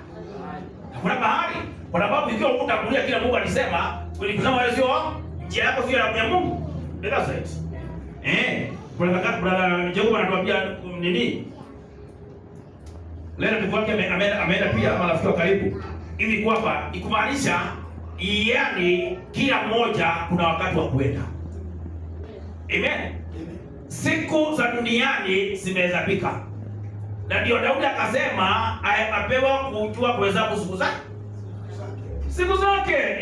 Hakuna bahari. Kwa sababu ikiwa utakulia kila Mungu alisema, ulikusema wewe sio njia yako sio ya Mungu. That's it. Brother Jacob anatuambia nini? Leo ndugu wake ameenda pia marafiki wa karibu. Ili kwamba ikumaanisha yani kila mmoja kuna wakati wa kwenda. Amen. Siku za duniani zimehesabika. Na ndio Daudi akasema apewa kujua kuhesabu siku zake.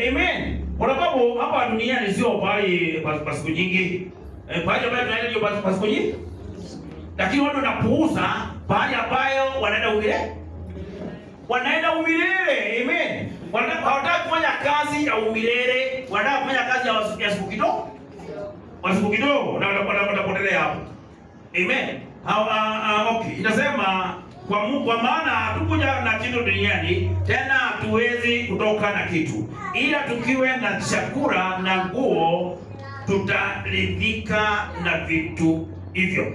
Amen. Kwa sababu hapa duniani sio bali kwa siku nyingi. Pale ambapo tunaenda ndio kwa siku nyingi. Lakini watu wanapuuza pahali ambayo wanaenda umilele. Amen. Hawataka kufanya kazi ya umilele, wanataka kufanya kazi ya siku kidogo. Siku kidogo na watapotelea hapo. Amen. Okay. Inasema kwa maana hatukuja na kitu duniani, tena hatuwezi kutoka na kitu, ila tukiwe na chakula na nguo tutaridhika na vitu hivyo.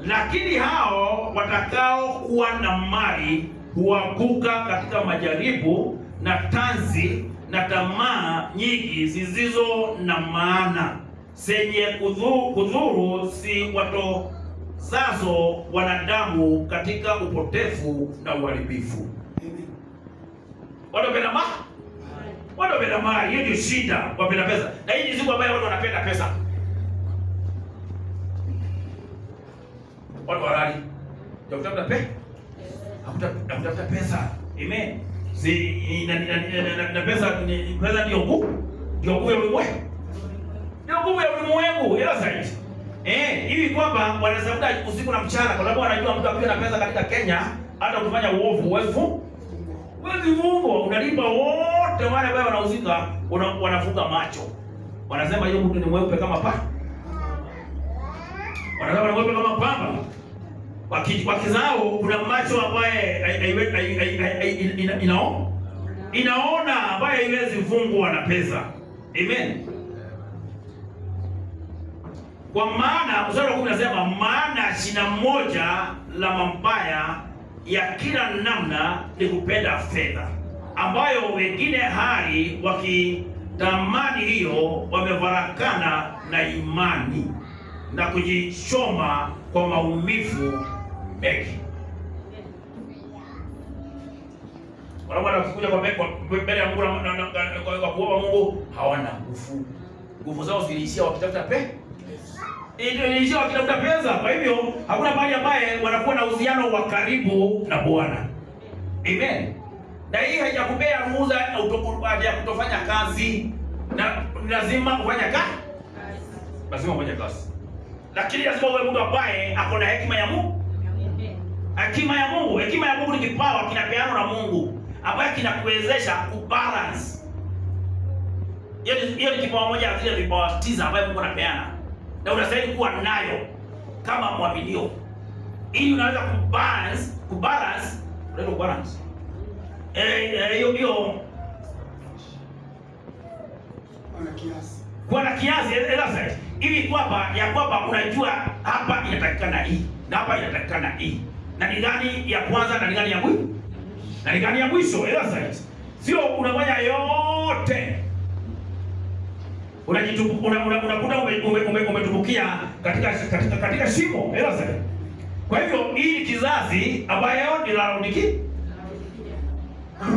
Lakini hao watakao kuwa na mali huanguka katika majaribu na tanzi na tamaa nyingi zisizo na maana, zenye kudhuru, si watozazo wanadamu katika upotevu na uharibifu. Watu wapenda mali, hiyo ndio shida, wapenda pesa. Na hii ni siku ambayo watu wanapenda pesa. Watu warali ya kutafuta pesa. Amen. Na pesa ndio nguvu ya ulimwengu. Ndio nguvu ya ulimwengu, ila zaidi. Hivi kwamba wanatafuta usiku na mchana, kwa sababu wanajua mtu akiwa na pesa katika Kenya hata kufanya uovu wezi Mungu unalipa wote wale ambao wanauzika, wanafunga macho. Wanasema hiyo mtu ni mweupe kama pamba. Wanasema ni mweupe kama pamba. Wakizao kuna macho ambaye inaona ambaye haiwezi fungwa na pesa. Amen. Kwa maana mstari wa 10 unasema, maana shina moja la mabaya ya kila namna ni kupenda fedha, ambayo wengine hali wakitamani hiyo wamevarakana na imani na kujichoma kwa maumivu mengi. Wala wakikuja kwa mbele ya Mungu kwa kuomba Mungu hawana nguvu. Nguvu zao ziliishia wakitafuta pesa. Iliishia wakitafuta pesa. Kwa hivyo hakuna mahali ambaye wanakuwa na uhusiano wa karibu na Bwana. Amen. Na hii haijakupea ruhusa ya kutofanya kazi, na lazima kufanya kazi. Lazima kufanya kazi. Lakini lazima uwe mtu ambaye ako na hekima ya Mungu. Hekima ya Mungu. Hekima ya Mungu ni kipawa kinapeanwa na Mungu ambaye kinakuwezesha kubalance. Hiyo ni kipawa moja ya zile vipawa 9 ambayo Mungu anapeana. Na unastahili kuwa nayo kama mwaminio. Ili unaweza kubalance. Hiyo kwa na kiasi sasa hivi kwamba unajua hapa inatakikana hii na hapa inatakikana hii, na ni gani ya kwanza na ni gani ya mwisho na ni gani ya mwisho. Sasa sio unafanya yote, unakuta umetumbukia katika shimo. Sasa kwa hivyo hii kizazi ambayo inarudiki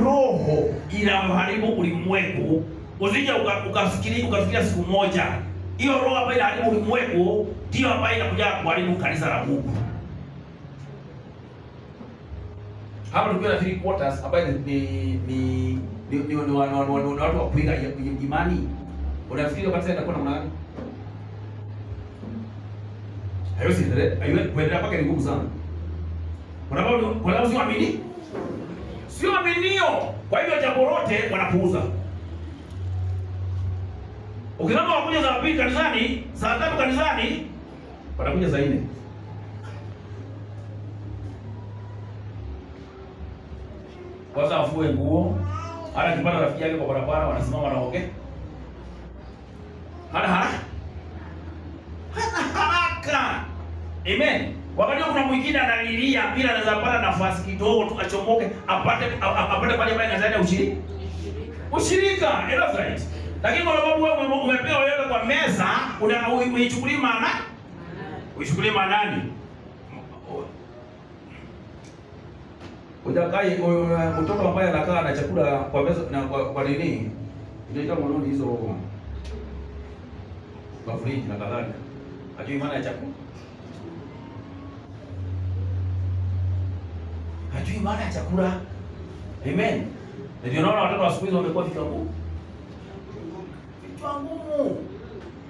roho inaharibu ulimwengu. Usije ukafikiria siku moja hiyo roho ambayo inaharibu ulimwengu ndio ambayo inakuja kuharibu kanisa la Mungu. Hapo tukiwa na 3 quarters ambayo ni watu wa kuiga imani. Unafikiri kanisa itakuwa namna gani? Hayo kuendelea mpaka ni ngumu sana. Kwa sababu sio aminio. Kwa hivyo jambo lote wanapuuza. Ukisema wakuja saa 2 kanisani, saa 3 kanisani, wanakuja saa 4. Kwanza afue nguo, hata kipata rafiki yake kwa barabara wanasimama wanaongea. Hana haraka. Amen. Wakati kuna mwingine analilia bila anaweza pata nafasi kidogo tu achomoke apate pale pale anazaenda ushirika. Right. Lakini kwa sababu wewe umepewa wewe kwa meza, unaichukulia maana? Uichukulie maanani? Ujakai mtoto ambaye anakaa na chakula kwa meza na kwa nini? Ndio kama unaona hizo kwa friji na kadhalika. Hajui maana ya chakula. Hajui maana ya chakula. Amen. Ndio naona watoto wa siku hizo wamekuwa vichwa ngumu. Vichwa ngumu.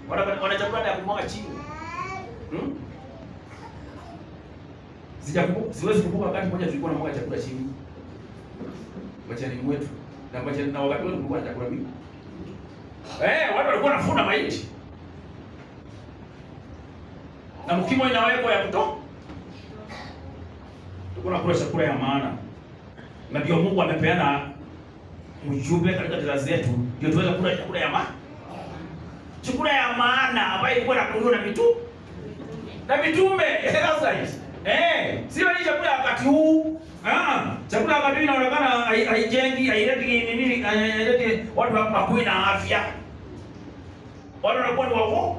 Wana chakula ya kumwaga chini. Siwezi kukumbuka wakati mmoja tulikuwa na mwaga chakula chini. Wachani mwetu. Na wakati wetu tulikuwa na chakula mingi. Watu walikuwa wanafuna maiti. Na mkimo inawekwa ya kutoa. Tulikuwa tunakula chakula ya maana. Na ndio Mungu amepeana ujumbe katika kizazi zetu ndio tuweze kula chakula ya maana. Chakula ya maana ambayo ilikuwa inakuliwa na mitume. Sio hii chakula wakati huu. Chakula wakati huu inaonekana haijengi, haileti nini, haileti watu wakuwe na afya. Watu wanakuwa ni wagonjwa.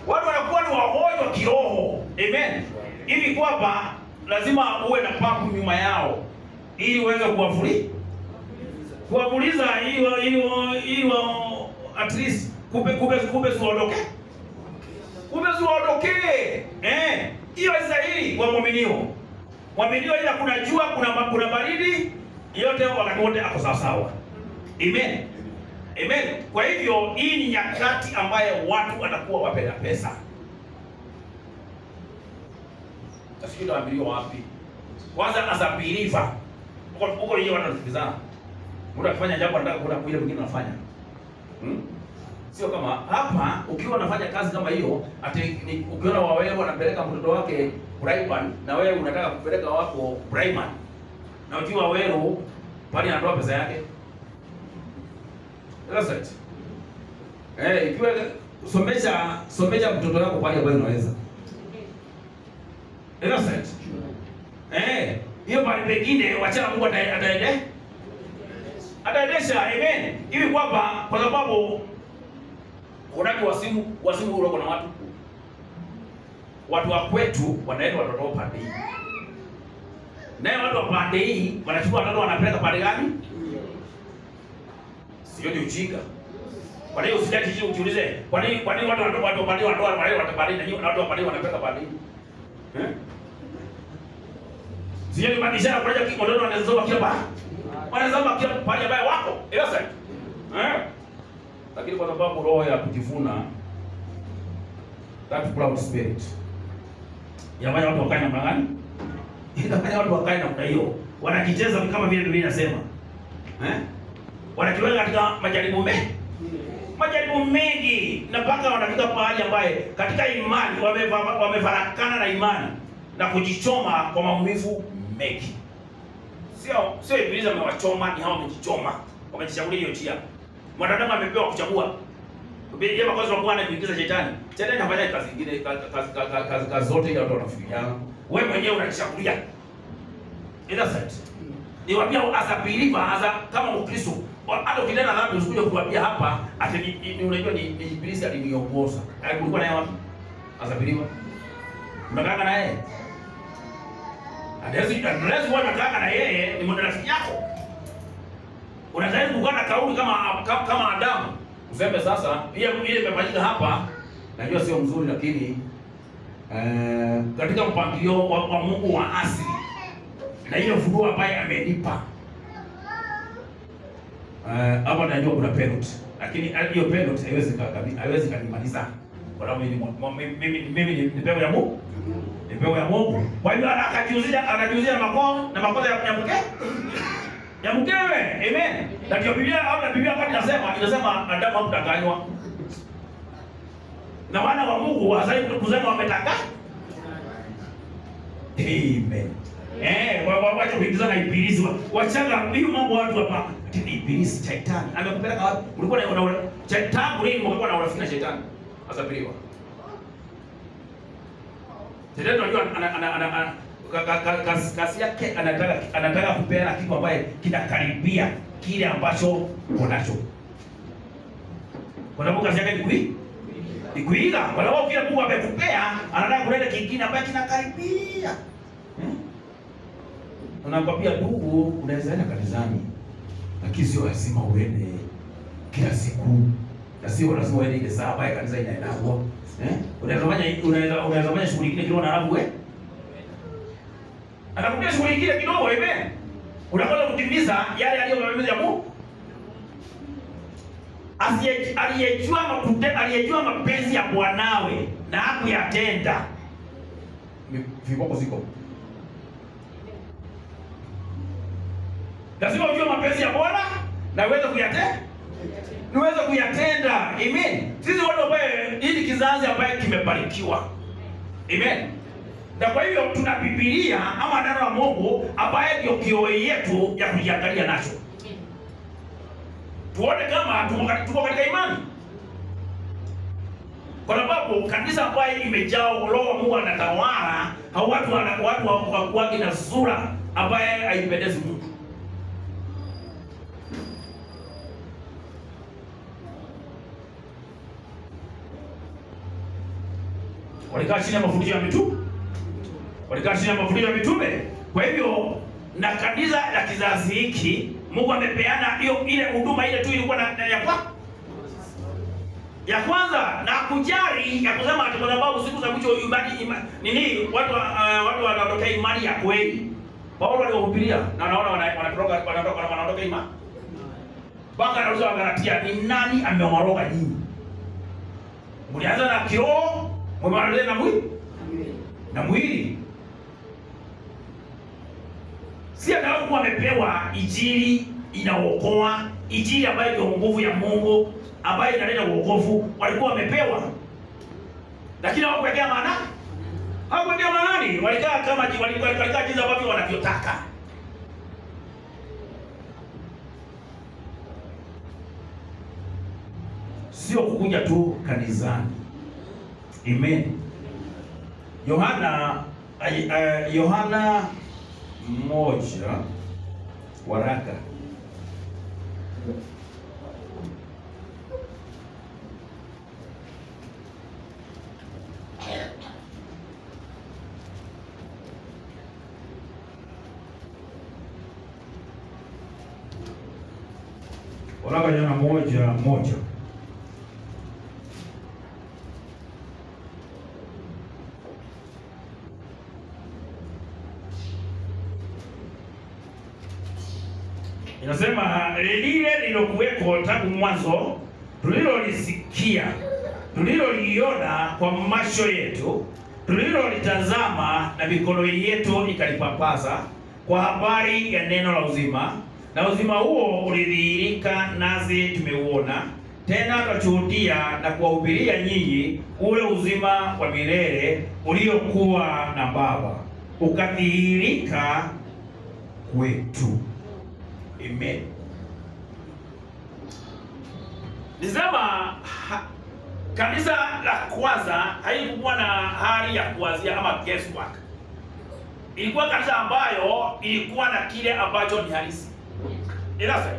Watu wanakuwa ni wagonjwa kiroho. Amen. Hivi kwamba lazima uwe na pampu nyuma yao ili uweze kuwapuliza ili at least kumbe suondoke. Hiyo Israeli wa muuminiwa. Muuminiwa ila kuna jua, kuna baridi, yote wakati wote ako sawa sawa. Amen. Amen. Kwa hivyo hii ni nyakati ambaye watu watakuwa wapenda pesa. Tafikiri waambiliwa wapi? Kwanza as a believer. Uko yeye wanasikizana. Mtu akifanya jambo anataka kuona mwingine anafanya. Sio kama hapa ukiwa unafanya kazi kama hiyo, ukiona wewe wanapeleka mtoto wake primary na wewe unataka kupeleka wako primary. Na ukiwa wewe pale anatoa pesa yake. That's it. Ikiwa somesha mtoto wako pale ambapo unaweza. That's it. Hiyo pale pengine wacha Mungu ataendesha. Amen. Hivi kwamba kwa sababu kuna wasimu uliko na watu wa kwetu wanaenda watoto pande hii. Naye watu wa pande hii wanachukua watoto wanapeleka pande gani? Sio ni ujinga. Kwa nini usijaki hiyo ujiulize? Kwa nini watu pande na watu wa pande wanapeleka pande hii? Sio ni madishara kwa ajili ya watoto wanazoma kila baada. Wanazama kila pale ambaye wako. Sasa. Lakini kwa sababu roho ya kujivuna, that proud spirit, yafanya watu wakae namna gani? Inafanya watu wakae namna hiyo. Wanajicheza kama vile Biblia inasema. Wanajiweka katika majaribu mengi na mpaka wanafika pahali ambaye katika imani wamefarakana na imani na kujichoma kwa maumivu mengi. Sio Ibilisi amewachoma, ni hao wamejichoma. Wamejichagulia hiyo njia. Mwanadamu amepewa kuchagua. Biblia kwa sababu Bwana kuingiza shetani. Shetani anafanya kazi nyingine, kazi zote ile watu wanafikiriana. Wewe mwenyewe unajichagulia. Ila sasa. Niwaambia as a believer, kama Mkristo, hata ukitenda dhambi usikuja kuambia hapa ati unajua ni Ibilisi aliniongoza. Kulikuwa naye wapi? As a believer. Unataka na yeye? Unless wewe unataka na yeye ni rafiki yako. Unataka kukana kauli kama Adamu. Useme sasa ile imefanyika hapa najua sio mzuri lakini katika mpangilio wa Mungu wa asili na ile funuo ambaye amenipa. Hapa najua kuna penalty. Lakini hiyo penalty haiwezi kanimaliza. Kwa sababu mimi ni pepo ya Mungu. Ni pepo ya Mungu. Kwa hiyo anajiuzia makosa ya mkewe. Amen. Na ndio Biblia wakati inasema Adamu hakudanganywa. Na wana wa Mungu hawasaidi kusema wametanganywa. Amen. Wacha kuingiza na Ibilisi. Wachanga hiyo mambo watu hapa. Ni Ibilisi shetani. Amekupeleka wapi? Ulikuwa na shetani nini mlikuwa na urafiki na shetani? Asabiriwa. Shetani unajua kasi yake anataka kupeana kitu ambaye kinakaribia kile ambacho uko nacho. Kwa sababu kazi yake ni kuiga. Kwa sababu kile Mungu amekupea anataka kuleta kingine ambaye kinakaribia. Unakwambia ndugu, unaweza enda kanisani lakini sio lazima uende kila siku. Na sio lazima uende ile saa ambayo kanisa inaendagwa. Unaweza fanya shughuli nyingine kidogo na alafu wewe anakuambia shughuli nyingine kidogo. Amen. Unakwenda kutimiza yale aliyomaliza ya Mungu. Aliyejua mapenzi ya Bwanawe na hakuyatenda. Viboko ziko. Lazima ujue mapenzi ya Bwana na uweze kuyatenda. Amen. Sisi watu ambao hili kizazi ambaye kimebarikiwa. Amen. Na kwa hivyo tuna Biblia ama neno la Mungu ambaye ndio kioo yetu ya kujiangalia nacho. Tuone kama tuko katika imani. Kwa sababu kanisa ambaye imejaa roho wa Mungu anatawala, hao watu hawakuwa na sura ambaye haipendezi Mungu. Walikaa chini ya mafundisho ya mitume. Kwa hivyo na kanisa la kizazi hiki Mungu amepeana ile huduma ile tu ilikuwa ya kwanza na kujali ya kusema kwa sababu siku za mwisho watu wanatokea imani ya kweli. Paulo aliwahubiria na naona wanaondoka imani. Baka anauliza Wagalatia, ni nani amewaloga nyinyi? Mlianza na kiroho, mmemaliza na mwili. Si atakuwa amepewa injili inaokoa, injili ambayo ndio nguvu ya Mungu ambayo inaleta wokovu, walikuwa wamepewa. Lakini hawakuwekea maana. Hawakuwekea maana. Walikaa kama walikaa jinsi ambavyo wanavyotaka. Sio kukuja tu kanisani. Amen. Yohana 1 waraka Yohana 1:1. Inasema lile lilokuweko tangu mwanzo, tulilolisikia, tuliloliona kwa macho yetu, tulilolitazama na mikono yetu ikalipapasa kwa habari ya neno la uzima, na uzima huo ulidhihirika nasi tumeuona, tena tutashuhudia na kuwahubiria nyinyi ule uzima wa milele uliokuwa na Baba, ukadhihirika kwetu. Amen. Nisema kanisa la kwanza haikuwa na hali ya kuanzia ama guesswork. Ilikuwa kanisa ambayo ilikuwa na kile ambacho ni halisi. Ila sasa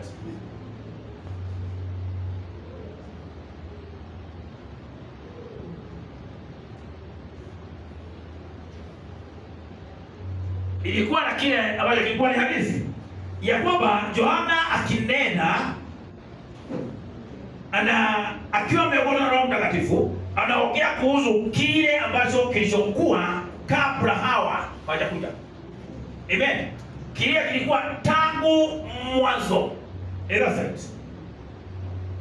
ilikuwa na kile ambacho kilikuwa ni halisi. Ya kwamba Yohana akinena akiwa ameongozwa na Roho Mtakatifu anaongea kuhusu kile ambacho kilichokuwa kabla hawa hawajakuja. Amen. Kile kilikuwa tangu mwanzo.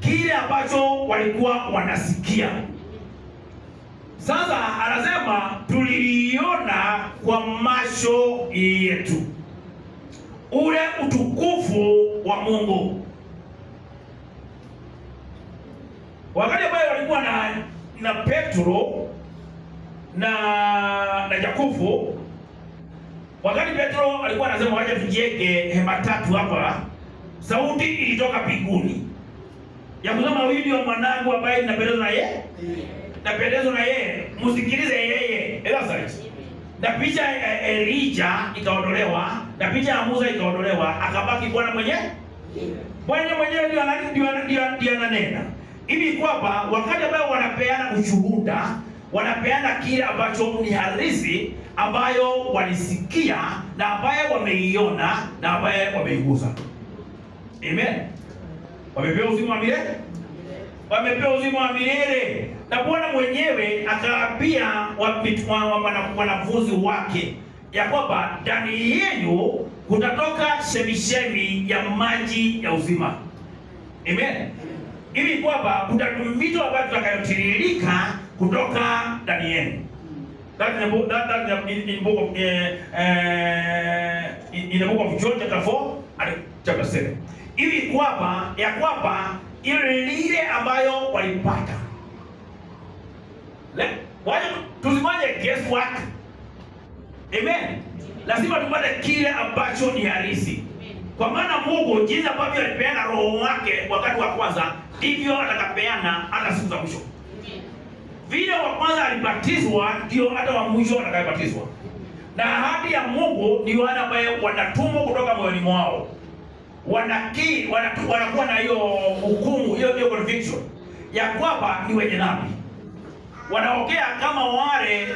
Kile ambacho walikuwa wanasikia. Sasa anasema tuliliona kwa macho yetu ule utukufu wa Mungu. Wakati ambao walikuwa na Petro na Yakobo, wakati Petro alikuwa anasema waje tujenge hema 3 hapa, sauti ilitoka mbinguni ya kusema huyu ndio mwanangu ambaye ninapendezwa na yeye, msikilize yeye. Na picha ya Elijah ikaondolewa, na picha ya Musa ikaondolewa, akabaki Bwana mwenyewe ndio ananena. Hivi kwamba wakati ambao wanapeana ushuhuda, wanapeana kile ambacho ni halisi, ambayo walisikia na ambayo wameiona na ambayo wameigusa. Amen. Wamepewa uzima wa milele. Na Bwana mwenyewe akaapia wanafunzi wake ya kwamba ndani yenu kutatoka chemchemi ya maji ya uzima. Amen. Hivi kwamba kuna mito ambayo tutakayotiririka kutoka ndani yenu. In the book of John chapter 4 chapter 7. Hivi kwamba ya kwamba ile ambayo walipata. Wale tusifanye guesswork. Amen. Lazima tupate kile ambacho ni halisi. Kwa maana Mungu jinsi ambavyo alipeana roho wake wakati wa kwanza, ndivyo atakapeana hata siku za mwisho. Vile wa kwanza alibatizwa, ndio hata wa mwisho atakayebatizwa. Na ahadi ya Mungu ni wale ambao wanatumwa kutoka moyoni mwao. Wanakuwa na hiyo hukumu, hiyo conviction ya kwamba ni wenye dhambi. Wanaongea kama wale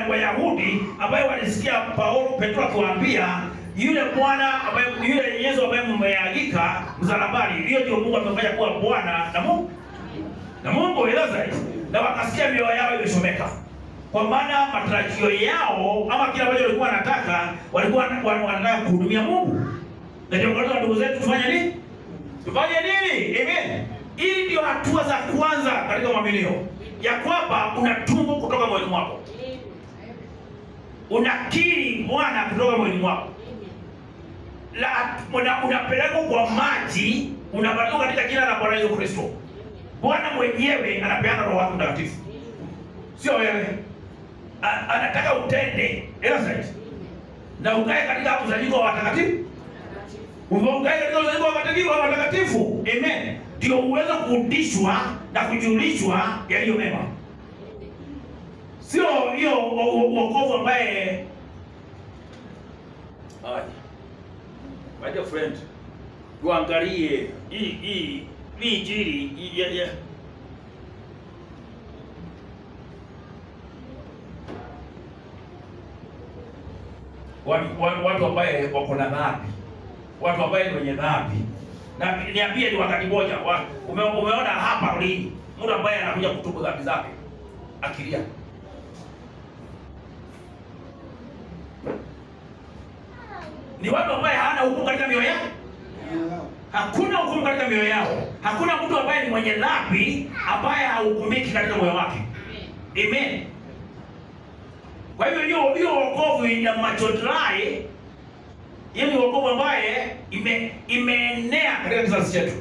Wayahudi ambao walisikia Petro akiwaambia yule Bwana ambaye yule Yesu ambaye mmeagika msalabani, hiyo ndio Mungu amefanya kuwa Bwana na Mungu Elazar. Na wakasikia mioyo yao imeshomeka. Kwa maana matarajio yao ama kile ambacho walikuwa wanataka wanataka kuhudumia Mungu. Na ndio kwa ndugu zetu tufanye nini? Tufanye nini? Amen. Hii ndio hatua za kwanza katika maaminio. Ya kwamba unatumwa kutoka moyoni mwako. Unakiri Bwana kutoka moyoni mwako. Unapelekwa kwa maji, unabatizwa katika jina la Bwana Yesu Kristo. Bwana mwenyewe anapeana Roho wake Mtakatifu. Sio wewe. Anataka utende Elazar. Na ukae katika kusanyiko wa watakatifu. Ukae katika kusanyiko wa watakatifu. Amen. Ndio uweze kurudishwa na kujulishwa yaliyo mema. Sio hiyo wokovu ambaye my dear friend, tuangalie hii injili watu ambaye wako na dhambi, watu ambaye ni wenye dhambi. Na niambie ni wakati moja umeona hapa lini mtu ambaye anakuja kutubu dhambi zake akilia? Ni watu ambao hana hukumu katika mioyo yao. Hakuna hukumu katika mioyo yao. Hakuna mtu ambaye ni mwenye dhambi ambaye hahukumiki katika moyo wake. Amen. Kwa hivyo hiyo wokovu ya macho dry, hiyo ni wokovu ambaye imeenea katika kizazi chetu.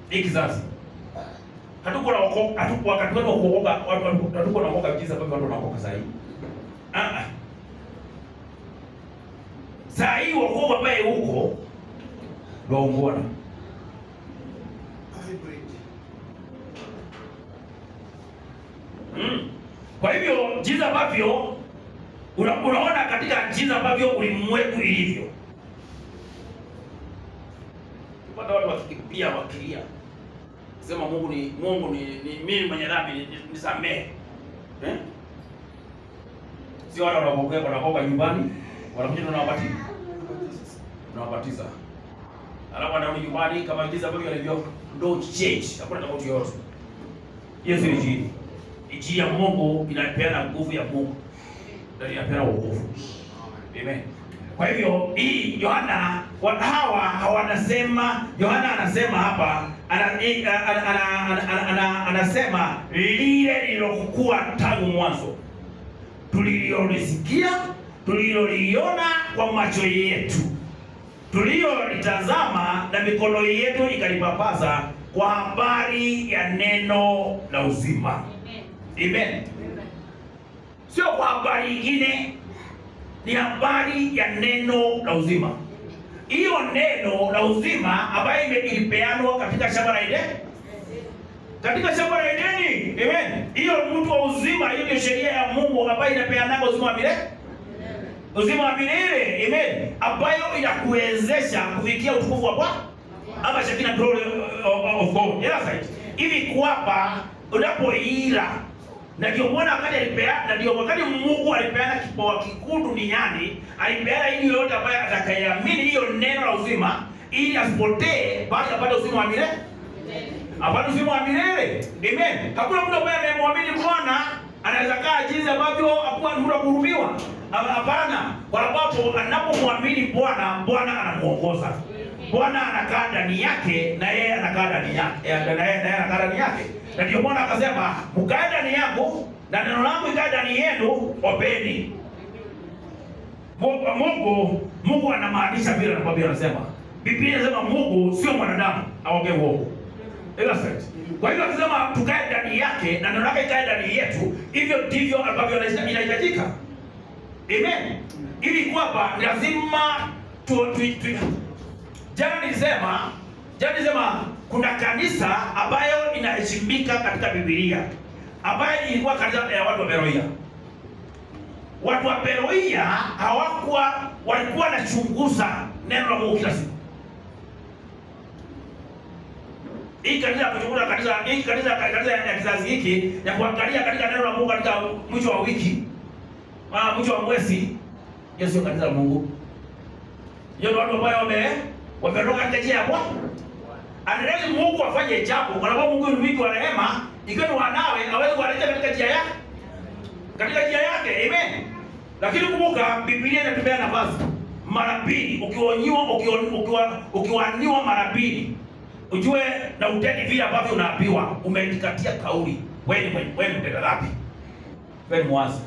Hiki kizazi. Hatuko na wokovu, wakati wetu kuokoka, hatuko na wokovu jinsi ambavyo watu wanaokoka sasa hivi. Saa hii wokovu ambaye huko ndio ungona. Kwa hivyo jinsi ambavyo unaona katika jinsi ambavyo ulimwengu ilivyo. Tupata watu wakikimbia wakilia. Sema Mungu ni mimi mwenye dhambi nisamehe. Sio wale wanaokoka nyumbani, wanakuja na wabatiza. Alafu anarudi nyumbani kama jinsi ambavyo alivyo, don't change. Hakuna tofauti yoyote. Yesu ni injili. Injili ya Mungu inapeana nguvu ya Mungu. Ndio inapeana wokovu. Amen. Kwa hivyo hii Yohana Yohana anasema hapa anasema lile lilokuwa tangu mwanzo. Tulilolisikia, tuliloliona kwa macho yetu, tulilolitazama na mikono yetu ikalipapaza kwa habari ya neno la uzima. Amen. Sio kwa habari nyingine, ni habari ya neno la uzima. Hiyo neno la uzima ambayo ilipeanwa katika shamba la Edeni. Katika shamba la Edeni. Amen. Hiyo mtu wa uzima, hiyo ndio sheria ya Mungu ambayo inapeana uzima wa milele. Uzima wa milele. Amen. Ambayo inakuwezesha kufikia utukufu wa Bwana. Ama shakina glory of God. Yes, right. Hivi kwamba unapoila na ndio mwana wakati alipeana, na ndio wakati Mungu alipeana kipawa kikuu duniani, alipeana ili yote ambaye atakayeamini hiyo neno la uzima ili asipotee bali apate uzima wa milele. Apate uzima wa milele. Amen. Hakuna mtu ambaye amemwamini Bwana anaweza kaa jinsi ambavyo hakuwa mtu kuhurumiwa. Hapana. Kwa sababu anapomwamini Bwana, Bwana anamuongoza. Bwana anakaa ndani yake na yeye anakaa ndani yake. Na yeye anakaa ndani yake. Na ndio Bwana akasema, mkae ndani yangu na neno langu ikae ndani yenu, ombeni. Mungu anamaanisha vile anakwambia, anasema Biblia inasema Mungu sio mwanadamu aongee uongo. Kwa hivyo akisema tukae ndani yake na neno lake ikae ndani yetu, hivyo ndivyo ambavyo inahitajika. Amen. Ili kwamba lazima jana nilisema kuna kanisa ambayo inaheshimika katika Biblia, ambayo ilikuwa kanisa ya watu wa Beroia. Watu wa Beroia walikuwa wanachunguza neno la Mungu kila siku. Hii kanisa kuchunguza kanisa ya kizazi hiki ya kuangalia katika neno la Mungu katika mwisho wa wiki, mwisho wa mwezi, hiyo sio kanisa la Mungu. Hiyo watu ambao wametoka katika njia ya Bwana. Anataka Mungu afanye jambo, kwa sababu Mungu ni mwingi wa rehema, ikiwa ni wanawe hawezi kuwaleta katika njia yake. Katika njia yake, amen. Lakini kumbuka Biblia inatupea nafasi mara mbili, ukiwaniwa mara mbili, ujue na utende vile ambavyo unaambiwa, umejikatia kauli. Wewe mtenda dhambi. Wewe mwazi.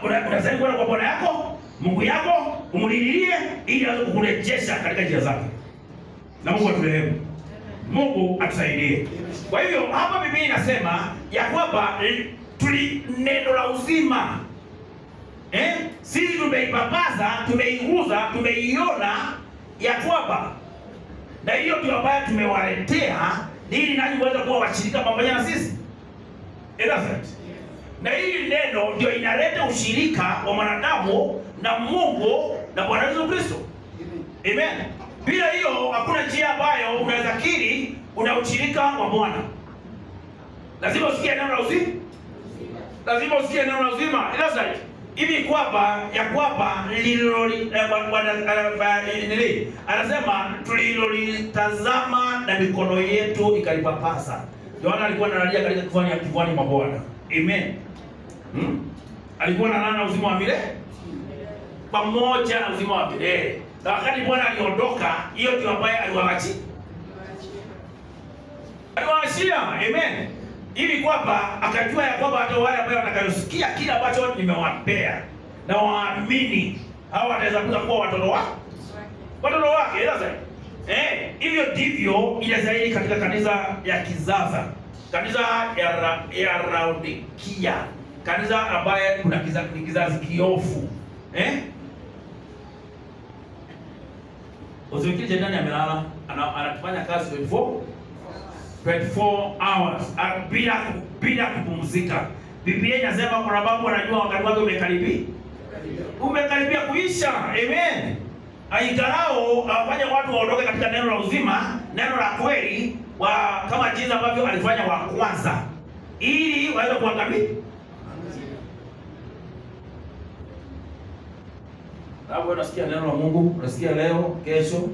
Unasema kwenda kwa Bwana yako, Mungu yako, umlilie ili aweze kukurejesha katika njia zake. Na Mungu aturehemu. Mungu atusaidie. Kwa hivyo hapa Biblia inasema ya kwamba neno la uzima. Sisi tumeipapaza, tumeiguza, tumeiona ya kwamba na hiyo ndio ambayo tumewaletea ili nanyi waweze kuwa washirika pamoja na sisi. Na hili neno ndio inaleta ushirika wa mwanadamu na Mungu na Bwana Yesu Kristo. Amen. Bila hiyo hakuna njia ambayo unaweza kiri una ushirika wa Bwana. Lazima usikie neno la uzima. Lazima usikie neno la uzima. Hivi kwamba anasema tulilolitazama na mikono yetu ikalipapasa. Yohana alikuwa analia katika kifuani mwa Bwana. Amen. Alikuwa analala uzima wa milele pamoja na uzima wa milele. Na wakati Bwana aliondoka, hiyo ndio ambaye aliwaachia. Amen. Ili kwamba akajua ya kwamba hata wale ambao watakayosikia kile ambacho nimewapea na waamini, hao wataweza kuwa watoto wake. Hivyo ndivyo inazaidi katika kanisa ya kizaza, kanisa ya Laodikia, kanisa ambaye kuna kizazi kiofu. Usifikiri jetani amelala, anafanya kazi 24 hours bila kupumzika. Biblia inasema kwa sababu anajua wakati wake umekaribia kuisha. Amen. Aigarao afanye watu waondoke katika neno la uzima, neno la kweli, kama jinsi ambavyo alifanya wa kwanza, ili waweze kuangamia. Hapo unasikia neno la Mungu, unasikia leo, kesho,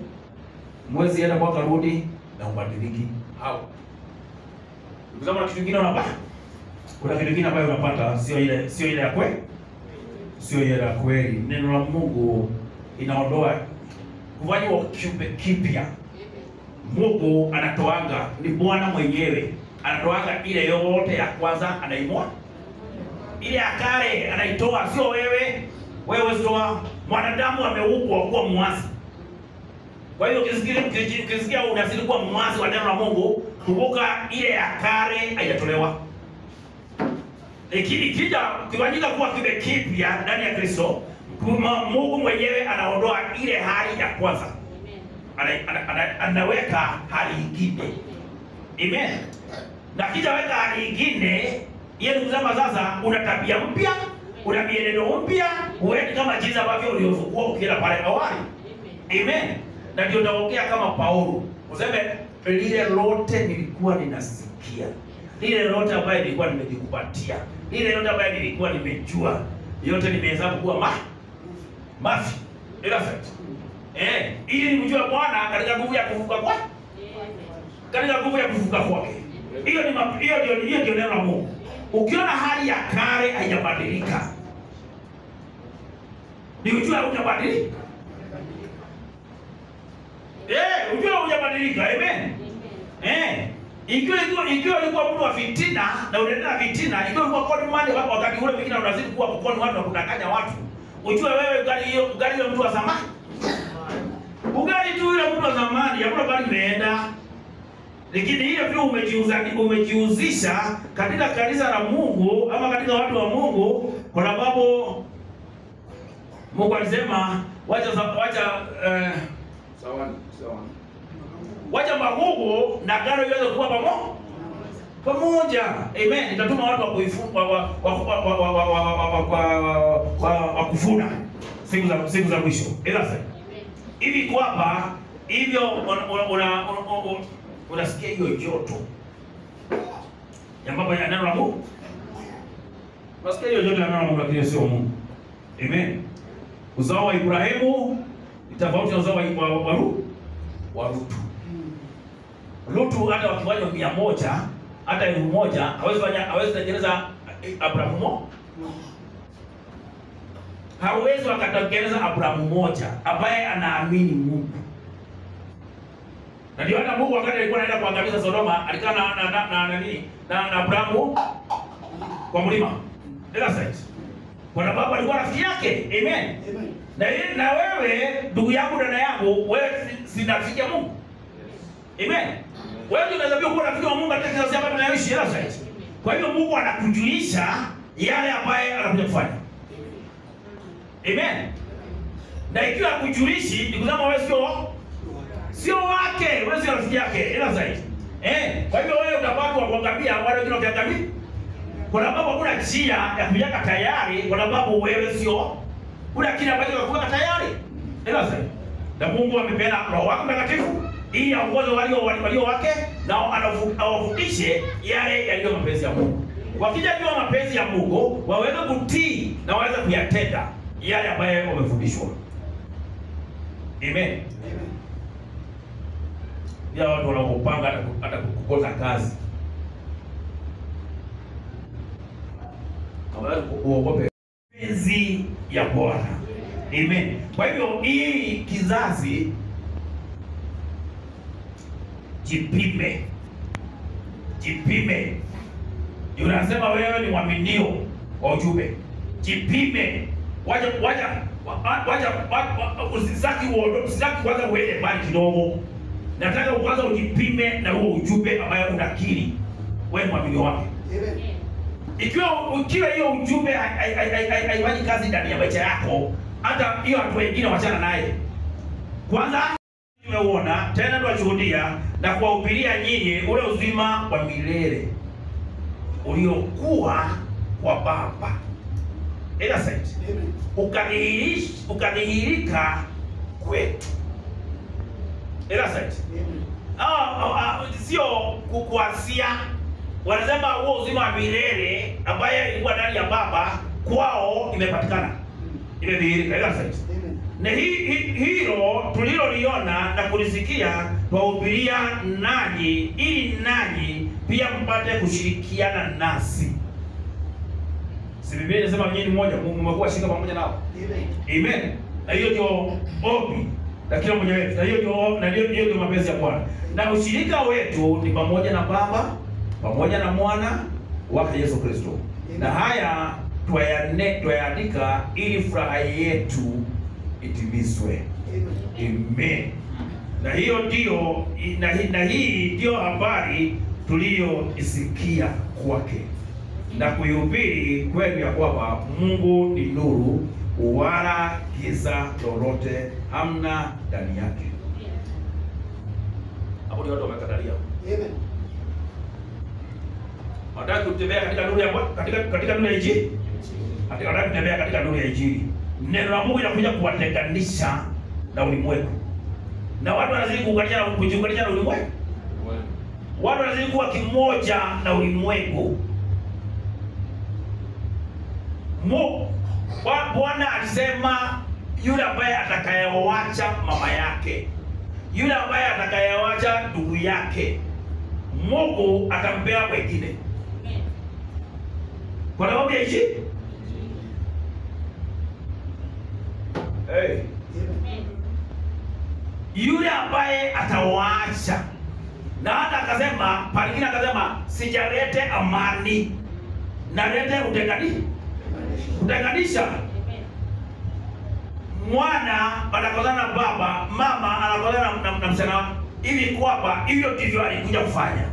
mwezi enda kwa karudi na ubadiliki. Hao. Ukisema kitu kingine unapata. Kuna kitu kingine ambayo unapata sio ile ya kweli. Sio ile ya kweli. Neno la Mungu inaondoa kufanywa kiumbe kipya. Mungu anatoanga, ni Bwana mwenyewe. Anatoanga ile yote ya kwanza anaimwa. Ile ya kale anaitoa, sio wewe. Wewe sio mwanadamu, ameumbwa kuwa muasi. Kwa hiyo ukisikia unazidi kuwa muasi wa neno la Mungu, kumbuka ile ya kale haijatolewa. Lakini kija kifanyika kuwa kiumbe kipya ndani ya Kristo, Mungu mwenyewe anaondoa ile hali ya kwanza. Anaweka hali nyingine. Amen. Na kija weka hali nyingine, yeye kusema sasa una tabia mpya, una mienendo mpya, huendi kama jinsi ambavyo ulivyokuwa ukienda pale awali. Amen. Na ndio naongea kama Paulo. Useme lile lote nilikuwa ninasikia. Lile lote ambaye nilikuwa nimejikupatia. Lile lote ambaye nilikuwa nimejua. Yote nimehesabu kuwa mafi. Ili nimjue Bwana katika nguvu ya kuvuka kwake. Katika nguvu ya kuvuka kwake. Hiyo ndio neno la Mungu. Ukiona hali ya kale haijabadilika, ni ujue hujabadilika. Ujue hujabadilika. Amen. Ikiwa ulikuwa mtu wa fitina na unaendelea fitina, ikiwa ulikuwa con man wakati ule mwingine unazidi kuwa con watu na kudanganya watu, ujue wewe ugali hiyo mtu wa zamani. Ugali tu yule mtu wa zamani, hakuna bali imeenda. Lakini hiyo vile umejiuzisha katika kanisa la Mungu ama katika watu wa Mungu, kwa sababu Mungu alisema wacha magugu na ngano iweze kuwa pamoja. Amen. Nitatuma watu wa kuifunga wa kufuna siku za mwisho. Ila sasa hivi kwa hapa hivyo unasikia hiyo joto ya mambo ya neno la Mungu. Unasikia hiyo joto ya neno la Mungu, lakini sio Mungu. Amen. Uzao wa Ibrahimu ni tofauti na uzao wa Lutu. Lutu hata wakiwanya 100 hata 1000 hawezi kutengeneza Abrahamu. Hawezi wakatengeneza Abrahamu mmoja ambaye anaamini Mungu. Na ndio hata Mungu wakati alikuwa anaenda kuangamiza Sodoma, alikaa na Abrahamu kwa mlima Elazite. Kwa sababu alikuwa rafiki yake. Amen. Na wewe ndugu yangu, dada yangu, wewe si rafiki ya Mungu. Amen. Wewe unaweza kuwa rafiki wa Mungu katika kizazi ambacho tunaishi Elazite. Kwa hivyo Mungu anakujulisha yale ambayo anakuja kufanya. Amen. Na ikiwa kujulishi ni kusema wewe sio wake, wewe sio rafiki yake Elazite. Kwa hivyo wewe utabaki wa kuangamia, wale wengine wakiangamia. Kwa sababu hakuna njia ya kujaka tayari, kwa sababu wewe sio kuna kile ambacho unakuwa tayari. Elazite. Na Mungu amepeana Roho wake Mtakatifu ili aongoze walio wake na awafundishe yale yaliyo mapenzi ya Mungu. Wakijua mapenzi ya Mungu, waweze kutii na waweze kuyatenda yale ambayo wamefundishwa. Amen. Ya watu wanaopanga hata kukosa kazi. Kama uogope mapenzi ya Bwana. Amen. Kwa hivyo hii kizazi jipime. Unasema wewe ni mwaminio wa ujumbe. Jipime. Wacha usisaki kwanza uende mbali kidogo. Nataka kwanza ujipime na huo ujumbe ambayo unakiri wewe mwaminio wake. Amen. Ikiwa hiyo ujumbe haifanyi kazi ndani ya maisha yako, hata hiyo watu wengine wachana naye. Kwanza tumeona tena tunashuhudia na kuwahubiria nyinyi ule uzima wa milele uliokuwa kwa Baba. Elazite. Ukadhihirika kwetu. Elazite. Sio kukuasia. Wanasema huo uzima wa milele ambaye ilikuwa ndani ya Baba kwao imepatikana. Imedhihirika. Elazite. Na hilo tuliloliona na kulisikia twahubiria nanyi ili nanyi pia mpate kushirikiana nasi. Si Biblia inasema nyinyi mmoja mmekuwa shika pamoja nao. Amen. Na hiyo ndio ombi la kila mmoja wetu. Na hiyo ndio mapenzi ya Bwana. Na ushirika wetu ni pamoja na Baba, pamoja na Mwana wake Yesu Kristo. Na haya twayaandika ili furaha yetu itimizwe. Amen. Na hiyo ndio na hii ndio habari tuliyoisikia kwake na kuihubiri kwenu ya kwamba Mungu ni nuru wala giza lolote hamna ndani yake. Hapo ndio watu wamekatalia. Amen. Wataka kutembea katika nuru ya katika nuru ya Injili. Wataka kutembea katika nuru ya Injili. Neno la Mungu linakuja kuwatenganisha na ulimwengu. Na watu wanazidi kujiunganisha na ulimwengu. Watu wanazidi kuwa kimoja na ulimwengu. Bwana alisema yule ambaye atakayewacha mama yake, yule ambaye atakayewacha ndugu yake, Mungu atampea wengine. Kwa sababu ya hichi yule ambaye atawaacha Na hata akasema, palingine akasema sijalete amani, nalete utenganisha. Mwana anakozana na baba, mama anakozana na msichana, ili kwamba hivyo ndivyo alikuja kufanya.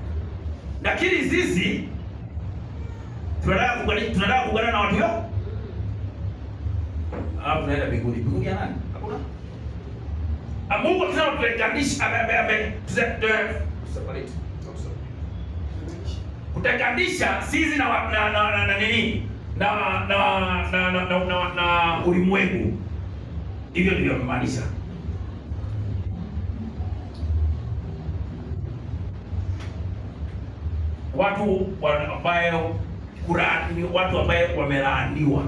Lakini sisi tunataka kuungana na watu wao. Hapo tunaenda mbinguni. Mbinguni ya nani? Hakuna. Mungu tunao tutenganisha, kutenganisha sisi na nini? Na ulimwengu. Hivyo ndivyo kumaanisha. Watu ambao Qur'ani, watu ambao wamelaaniwa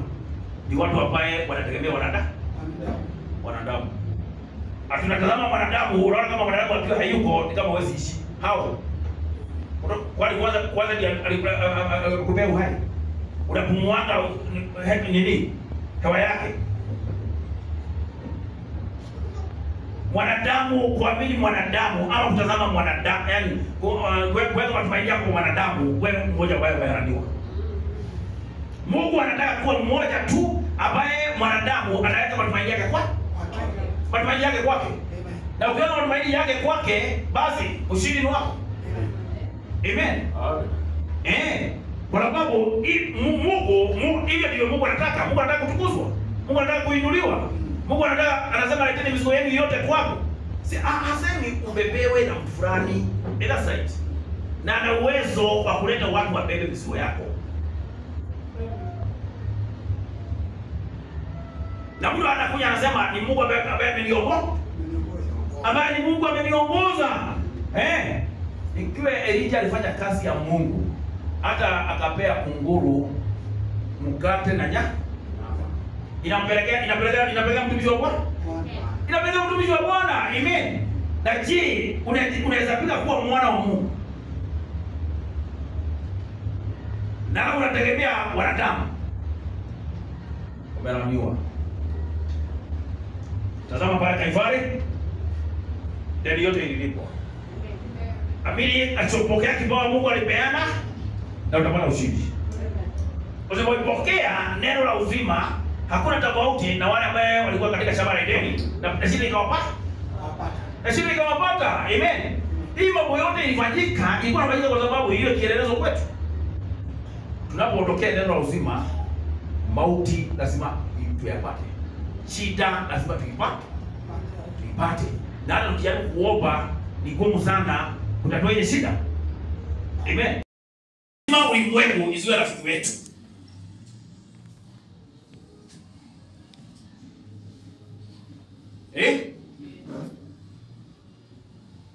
ni watu ambao wanategemea wanadamu. Atunatazama mwanadamu, unaona kama mwanadamu akiwa hayuko ni kama huwezi ishi. Hao kwani kwanza ndiye alikupea uhai. Unapumuanga nini? Hewa yake. Mwanadamu, kuamini mwanadamu ama kutazama mwanadamu, yani kuweka matumaini yako kwa mwanadamu, wewe mmoja ambaye umeharaniwa. Mungu anataka kuwa mmoja tu ambaye mwanadamu analeta matumaini yake kwake. Matumaini yake kwake. Na ukiona matumaini yake kwake, basi ushindi ni wako. Amen. Kwa sababu Mungu hivyo ndivyo Mungu anataka. Mungu anataka kutukuzwa. Mungu anataka kuinuliwa. Mungu anasema leteni mizigo yenu yote kwako. Hasemi ubebewe na mtu fulani. That's right. Na ana uwezo wa kuleta watu wabebe mizigo yako. Na mtu anakuja anasema ni Mungu ambaye ameniongoza. Ambaye ni Mungu ameniongoza. Ikiwa Elijah alifanya kazi ya Mungu, hata akapea kunguru mkate na nyama, inapelekea mtumishi wa Bwana. Inapelekea mtumishi wa Bwana. Amen. Na je, unaweza pika kuwa mwana wa Mungu na unategemea wanadamu? Umelaniwa. Tazama pale Kalvari, deni yote ililipwa. Amini achopokea kibao Mungu alipeana na utapata ushindi. Usipopokea neno la uzima, hakuna tofauti na wale ambao walikuwa katika shamba la Edeni na shida ikawapata. Na shida ikawapata. Amen. Hii mambo yote ilifanyika, ilikuwa inafanyika kwa sababu hiyo kielelezo kwetu. Tunapoondokea neno la uzima, mauti lazima tuyapate. Shida lazima tuipate. Na hata tukijaribu kuomba ni ngumu sana kutatua ile shida. Amen. Lazima ulimwengu isiwe rafiki wetu.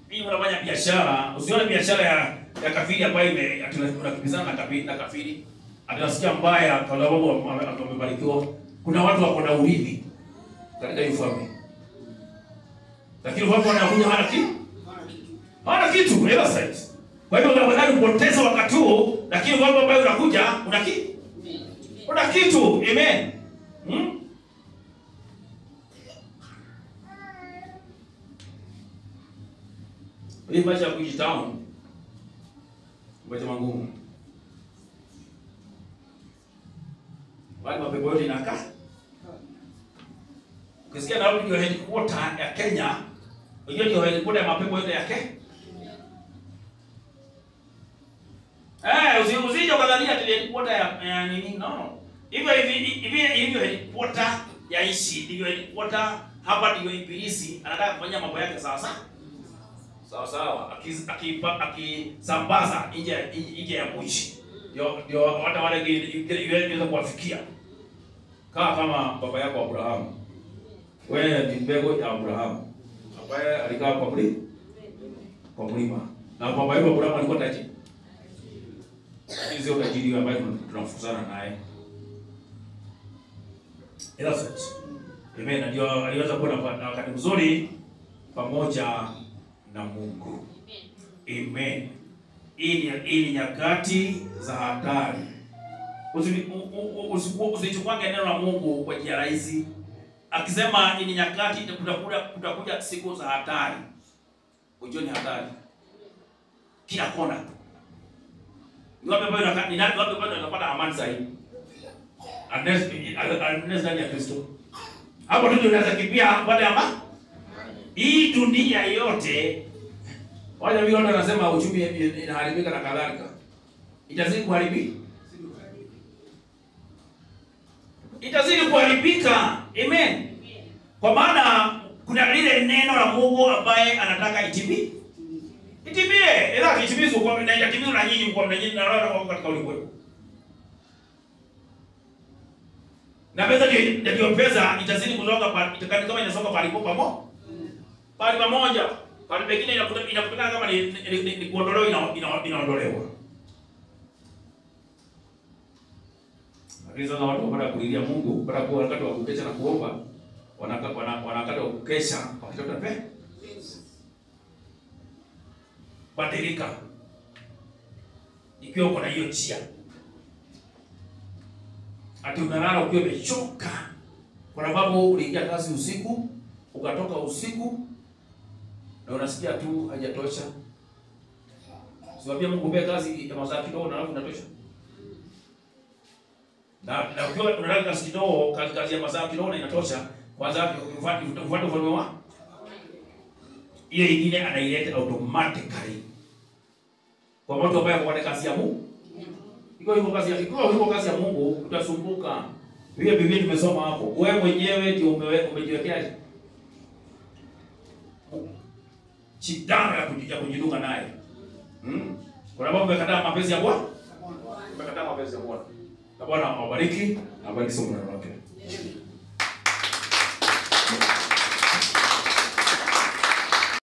Hii unafanya biashara, usione biashara ya kafiri ambayo tunakimbizana na kafiri. Atanasikia mbaya kwa sababu amebarikiwa. Kuna watu wako na urithi katika hiyo familia. Lakini wao wanakuja hana kitu. Hana kitu, ever since. Kwa hiyo unaweza kupoteza wakati huo, lakini wao ambao unakuja una kitu. Una kitu. Amen. Hii maisha ya kuishi town mbele mangumu. Wale mapepo yote inakaa. Ukisikia na ndio headquarter ya Kenya, hiyo ndio headquarter ya mapepo yote ya Kenya. Usije ukadhania ati headquarter ya nini, no. Hivyo headquarter ya ishi, ndio headquarter hapa ndio ibilisi anataka kufanya mambo yake sawa. Akisambaza nje ya kuishi. Ndio hata wale inaweza kuwafikia. Kama baba yako Abrahamu. Wewe ni mbegu ya Abrahamu. Ambaye alikaa kwa mlima. Na baba yako Abrahamu alikuwa tajiri. Hizo tajiri ambaye tunafukuzana naye. Ila sasa. Amen. Ndio aliweza kuwa na wakati mzuri pamoja na Mungu. Amen. Hii ni nyakati za hatari. Usichukue neno la Mungu kwa njia rahisi. Akisema ni nyakati kutakuja siku za hatari. Unajua ni hatari. kila kona. Ni wapi ambayo ni nani wapi ambayo unapata amani zaidi? Unless ndani ya Kristo. Hapo ndio unaweza kimbia baada ya amani. Hii dunia yote wale wengine wanasema uchumi inaharibika na kadhalika. Itazidi kuharibika. Itazidi kuharibika. Amen. Kwa maana kuna lile neno la Mungu ambaye anataka itimie. Itimie. Ila itimizwe kwa na itimizwe na nyinyi kwa nyinyi na roho katika ulimwengu. Na pesa ndio pesa itazidi kusonga kama inasonga pale pamoja. Pale pengine inakutana kama ni kuondolewa inaondolewa. Sasa watu wanataka kulilia Mungu, wanataka kuwa wakati wa kukesha na kuomba, wanakata kukesha wakitoka pesa. Badilika. Ikiwa uko na hiyo njia. Ati unalala ukiwa umechoka. Kwa sababu uliingia kazi usiku, ukatoka usiku na unasikia tu hajatosha. Siwaambia Mungu mpe kazi ya masaa kidogo na alafu inatosha. Na ukiwa unalala kazi kidogo, kazi ya masaa kidogo na inatosha, kwanza ufuate ufalme wa ile ingine anaileta automatically. Kwa mtu ambaye kwa kazi ya Mungu. Iko kazi ya Mungu utasumbuka. Vile Biblia tumesoma hapo. Wewe mwenyewe ndio umejiwekea chidara ya kujidunga naye. Kwa sababu umekataa mapenzi ya Bwana. Umekataa mapenzi ya Bwana. Na Bwana awabariki, awabariki somo lake.